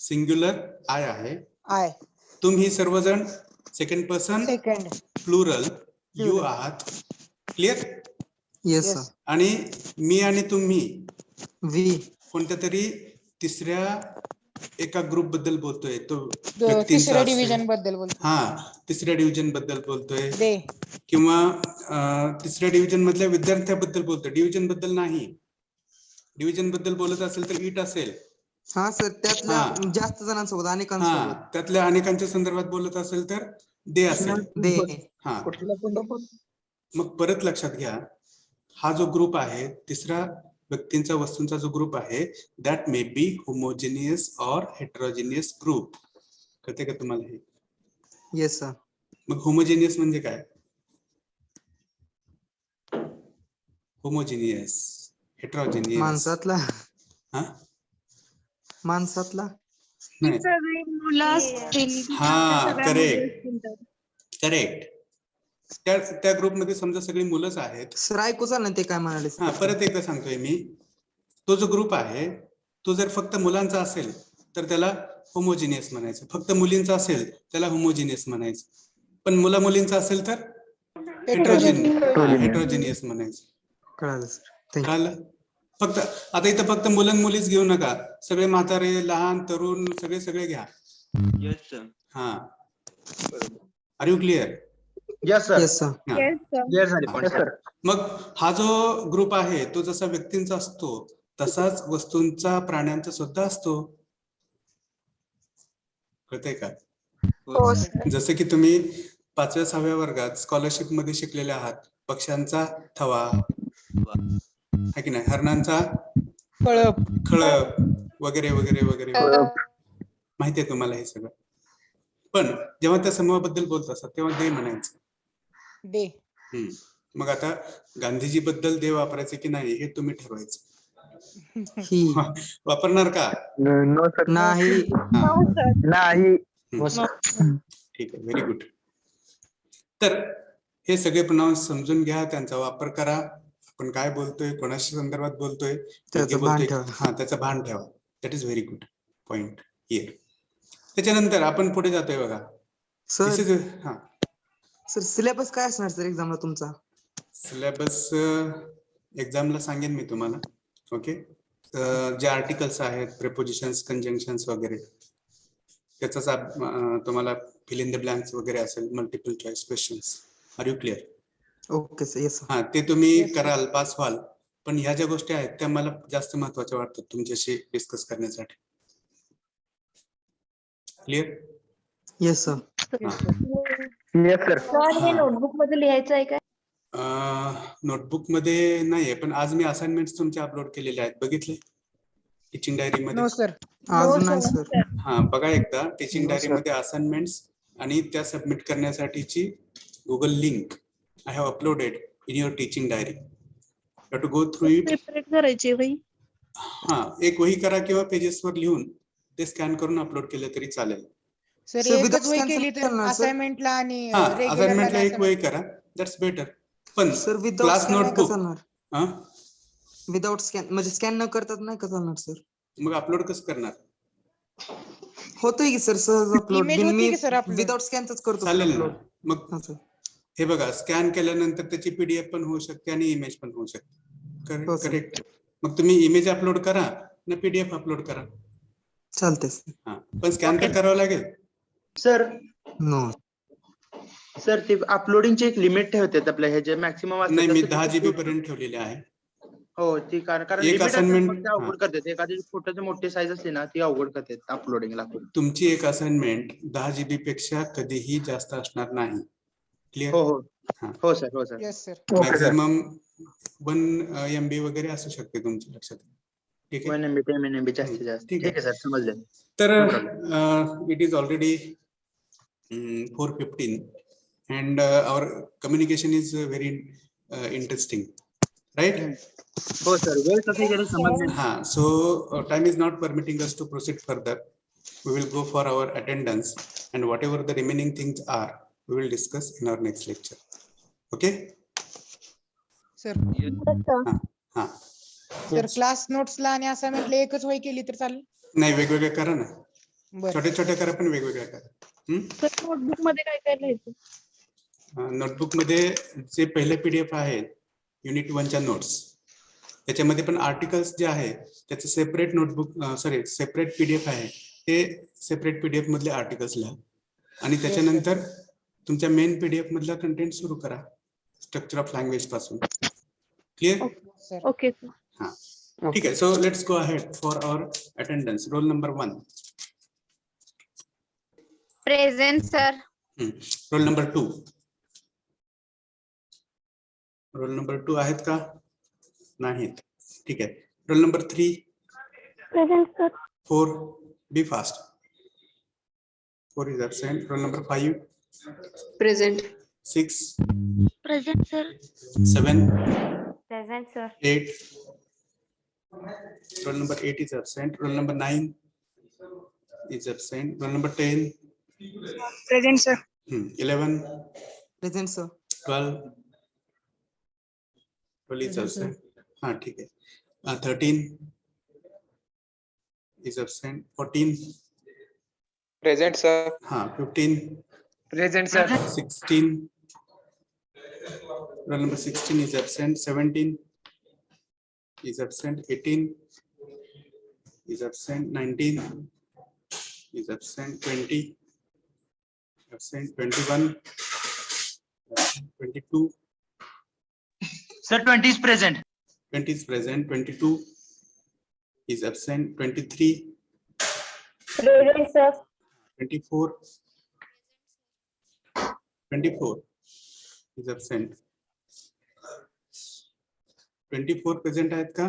सिंग्युलर आय आहे. I. तुम्ही सर्वजण second person Second. Plural you आहात. क्लिअर? Yes Yes. सर. आणि मी आणि तुम्ही वी. कोणत्या तरी तिसऱ्या एका ग्रुप बद्दल बोलतोय. तो तिसऱ्या व्यक्तींचा डिव्हिजन असेल. बद्दल बोलतो. हा, तिसऱ्या डिव्हिजन बद्दल बोलतोय They. किंवा तिसऱ्या डिव्हिजन मधल्या विद्यार्थ्याबद्दल बोलतोय. डिव्हिजन बद्दल नाही. डिव्हिजन बद्दल बोलत असेल तर इट असेल. हा सर, त्यातल्या हा. जास्त जणांसोबत, हा, अनेकांसोबत. त्यातल्या अनेकांच्या संदर्भात बोलत असेल तर दे असेल. दे. हा, मग परत लक्षात घ्या, हा जो ग्रुप आहे, तिसरा व्यक्तींचा, वस्तूंचा जो ग्रुप आहे, that may be homogeneous or heterogeneous group. कळते का तुम्हाला हे? Yes sir. मग होमोजिनियस म्हणजे काय? Homogeneous, heterogeneous. माणसातला. हा, माणसातला. नाही. सगळी मुलं असतील. हा, सगळ्या मुली करेक्ट असतील तर. करेक्ट. त्या ग्रुपमध्ये समजा सगळी मुलंच आहेत. सर ऐकू चाल ना ते काय म्हणाले. हा, परत एकदा सांगतोय मी, तो जो ग्रुप आहे तो जर फक्त मुलांचा असेल तर त्याला होमोजिनियस म्हणायचं. फक्त मुलींचा असेल त्याला होमोजिनियस म्हणायचं. पण मुला मुलींचा असेल तर हेट्रोजिनियस म्हणायचं. कळालं सर. थँक्यू. कळालं? फक्त आता इथं फक्त मुलं मुलीच घेऊ नका. सगळे म्हातारे, लहान, तरुण सगळे घ्या. Yes sir. हा, are you clear? Yes sir. Yes sir. Yes, sir. Clear झाले Yes, पॉईंट. sir. मग हा जो ग्रुप आहे तो जसा व्यक्तींचा असतो तसाच वस्तूंचा, प्राण्यांचा सुद्धा असतो. कळतंय का? हो, sir. जसं की तुम्ही 5व्या 6व्या वर्गात स्कॉलरशिप मध्ये शिकलेले आहात. पक्ष्यांचा थवा आहे की नाही, हरणांचा कळप. खळप वगैरे वगैरे वगैरे. माहितीये तुम्हाला हे सगळं. पण जेव्हा त्या समूहाबद्दल बोलत असतात तेव्हा दे म्हणायचं. They. मग आता गांधीजी बद्दल दे वापरायचे की नाही हे तुम्ही ठरवायचं. ही. वापरणार का? No, sir. नाही. हा, हो, sir. नाही. ठीक आहे, व्हेरी गुड. तर हे सगळे प्रोनाउन्स समजून घ्या, त्यांचा वापर करा. आपण काय बोलतोय, कोणाच्या संदर्भात बोलतोय, त्याचं कधी भान बोलतोय, ठेवा. हा त्याचं भान ठेवा. That is very good point here. त्याच्यानंतर आपण पुढे जातोय बघा. सर. This is हा, सर सिलेबस काय असणार सर एक्झामला तुमचा? सिलेबस एक्झामला सांगेन मी तुम्हाला. ओके. जे आर्टिकल्स आहेत, प्रिपोजिशन्स, कंजंक्शन्स वगैरे, त्याचाच तुम्हाला फिल इन द ब्लँक्स वगैरे असेल, multiple choice questions. Are you clear? Okay sir. Yes sir. हा, ते तुम्ही Yes, sir. कराल, पास व्हाल. पण ह्या ज्या गोष्टी आहेत त्या मला जास्त महत्वाच्या वाटतात तुमच्याशी डिस्कस करण्यासाठी. Clear? Yes sir. Yes sir. Sir हे नोटबुक मध्ये लिहायचं आहे का? नोटबुक मध्ये नाहीये, पण आज मी असाइनमेंट तुमचे अपलोड केलेले आहेत, बघितले टीचिंग डायरी मध्ये? No sir. अजून नाही सर. हा, बघा एकदा टीचिंग No, डायरी sir. मध्ये असाइनमेंट्स आणि त्या सबमिट करण्यासाठीची Google link I have uploaded in your teaching diary. You to go through it. Separate करायची वही. हा, एक वही करा किंवा पेजेसवर लिहून ते स्कॅन करून अपलोड केलं तरी चालेल. सर Sir, without एकच वही scan केली तर चालणार, sir? असाइनमेंटला आणि हा, रेग्युलरला असाइनमेंटला एक वही करा, दॅट्स बेटर. पण सर विदाउट क्लास स्कॅन नाही का नोटबुक चालणार? विदाउट स्कॅन म्हणजे स्कॅन न करतात नाही का चालणार सर? मग अपलोड कसं करणार? होतोय की सर सहज अपलोड. Image होती मी की sir upload? विदाउट स्कॅनच करतो चालेल ना. अपलोड. मग हा सर. हे बघा, स्कॅन केल्यानंतर त्याची पीडीएफ पण होऊ शकते आणि इमेज पण होऊ शकते. हो, sir. करेक्ट. मग तुम्ही इमेज अपलोड करा ना पीडीएफ अपलोड करा. चालतंय सर. हा, पण स्कॅन तर करावं लागेल. Sir no. सर ते अपलोडिंगची एक लिमिट ठेवतात आपल्या ह्याचे मॅक्सिमम नाही, मी 10 GB पर्यंत ठेवलेले आहे. हो ती कारण एक लिमिट असेल assignment- मग ते अवघड करतात. एखादी छोट्याची मोठी साईज असली ना ती अवघड करतात अपलोडिंगला. तुमची एक असाइनमेंट 10 GB पेक्षा कधीही जास्त असणार नाही. क्लिअर? हो हो हा. हो सर. हो sir. Yes sir. Okay sir. Maximum 1 MB वगैरे असू शकते तुमच्या लक्षात. ठीक आहे. 1 MB 10 MB जास्तीत जास्त. ठीक ठीक आहे. आहे सर, समजलं. तर it is already 4:15 and our communication is very interesting, right? हो सर, वेळ कशी गेली समजलं. Ha, so time is not permitting us to proceed further. We will go for our attendance and whatever the remaining things are, we will discuss in our next lecture. Okay? Sir हा. Sir class नोट्सला आणि असाइनमेंटला एकच वही केली तर चालेल? नाही, वेगवेगळे करा ना. बरं. छोटे छोटे करा पण वेगवेगळे करा. तर नोटबुक मध्ये काय काय लिहायचं? नोटबुक मध्ये जे पहिले पीडीएफ आहे युनिट 1च्या नोट्स, त्याच्यामध्ये पण आर्टिकल्स जे आहे त्याचे सेपरेट नोटबुक सेपरेट पीडीएफ आहे, ते सेपरेट पीडीएफ मधले आर्टिकल्स लिहा आणि त्याच्यानंतर तुमच्या मेन पीडीएफ मधला कंटेंट सुरू करा स्ट्रक्चर ऑफ लँग्वेज पासून. क्लिअर? Sir okay sir. हा, ठीक आहे. So let's go ahead for our attendance. Roll number 1. Present sir. Roll number 2. Roll number 2 आहेत का? नाहीत. ठीक आहे. Roll number 3. Present sir. 4. Be fast. 4 is absent. Roll number 5. Present. 6. Present sir. 7. Present sir. 8. Roll number 8 is absent. Roll number 9 is absent. Roll number 10. Present, sir. 11. Present sir. 12. 12 is absent. हाँ, ठीक है. 13 is absent. 14. Present, sir. हाँ, 15. Present, sir. 16. Roll number 16 is absent. 17 is absent. 18 is absent. 19 is absent. 20 absent. 21 absent. 22. Sir 20 is present. 20 is present. 22 is absent. 23. Present sir. 24. 24 is absent. 24 present आहेत का?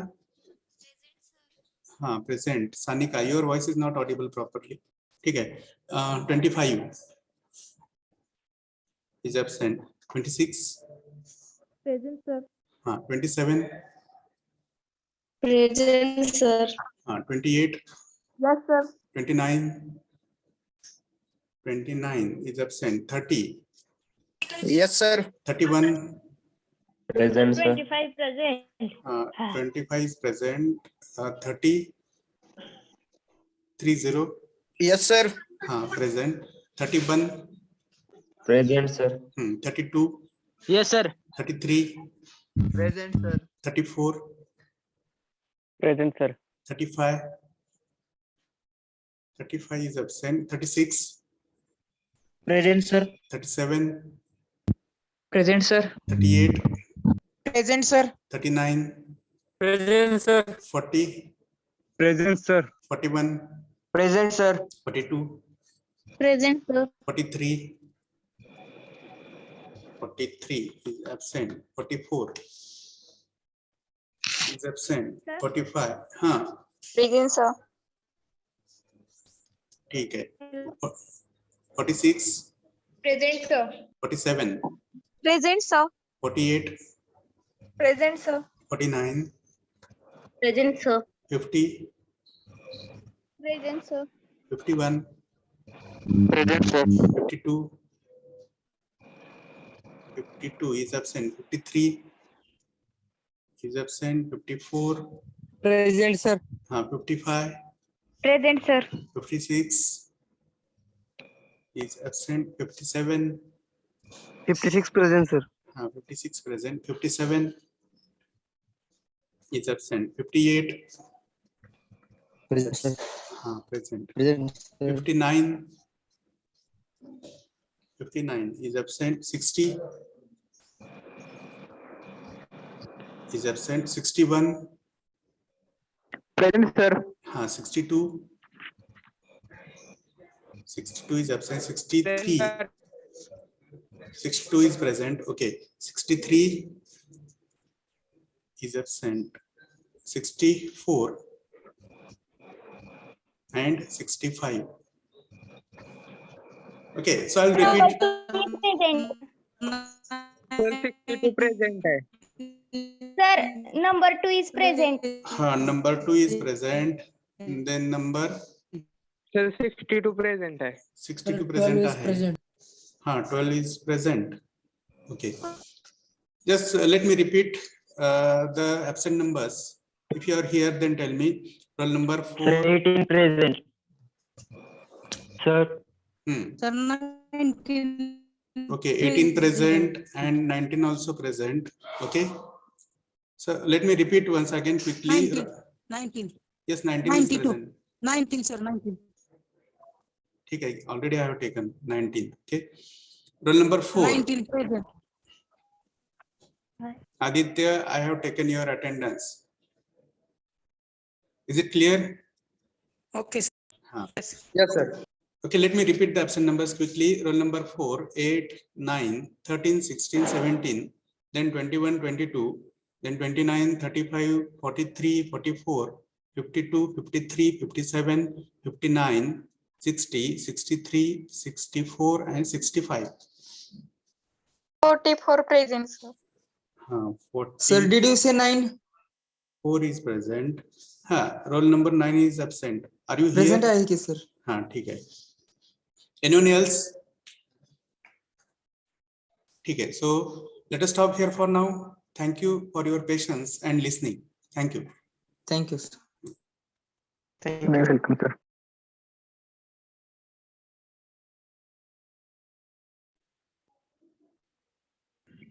हाँ, present. Sanika, your voice is not audible properly. ठीक है. 25 is absent. 26. Present sir. हाँ, 27. Present sir. हाँ, 28. Yes sir. 29. 29 is absent. 30. Yes, sir. 31. Present, sir. 25 present. 25 is present. 30. 30. Yes, sir. हाँ, present. 31. Present, sir. 32. Yes, sir. 33. Present, sir. 34. Present, sir. 35. 35 is absent. 36. Present, sir. 37. Present, sir. 38. Present sir 39. Present, sir. 40. Present, sir. 41. Present, sir. 42. Present, sir. 43. 43 is absent. 44 is absent. Sir? 45. हाँ Present, sir. ठीक है. 46. Present, sir. 47. Present, sir. 48. Present, sir. 49. Present, sir. 50. Present, sir. 51. Present, sir. 52. 52 is absent. 53 is absent. 54. Present, sir. 55. Present, sir. 56 is absent. 57. 56 present, sir. 56 present. 57 is absent. 58 Present, sir. present. Present, sir. 59. 59 is absent. 60 is absent. 61. Present, sir. 62. 62 is absent. 63. 62 is present. Okay. 63 is absent. 64 and 65. Okay, so I'll repeat. Present. 62 present है. Sir, number 2 is present. Number 2 is present. Then number Sir, 62 present है. 62 present है. 12 is present. Okay. Just let me repeat the absent numbers. If you are here, then tell me. Roll number 4. 18 present. Sir, Sir, 19. Okay, 18 present and 19 also present. Okay. So let me repeat once again quickly. 19. Yes, 19 is 92. present. 19, sir, 19. Okay, already I have taken 19. Okay. Roll number 4. 19 present. Aditya, I have taken your attendance. Is it clear? Okay, sir. Yes, sir. Okay, let me repeat the absent numbers quickly. Roll number 4, 8, 9, 13, 16, 17, then 21, 22, then 29, 35, 43, 44, 52, 53, 57, 59, 60, 63, 64, and 65. 44 present, sir. 44 Sir, did you say 9? is present. Roll number 9 is absent. Are you here? Present आहे की sir? ठीक है. Anyone else? ठीक है. So let us stop here for now. Thank you for your patience and listening. Thank you. Thank you, sir. welcome, sir.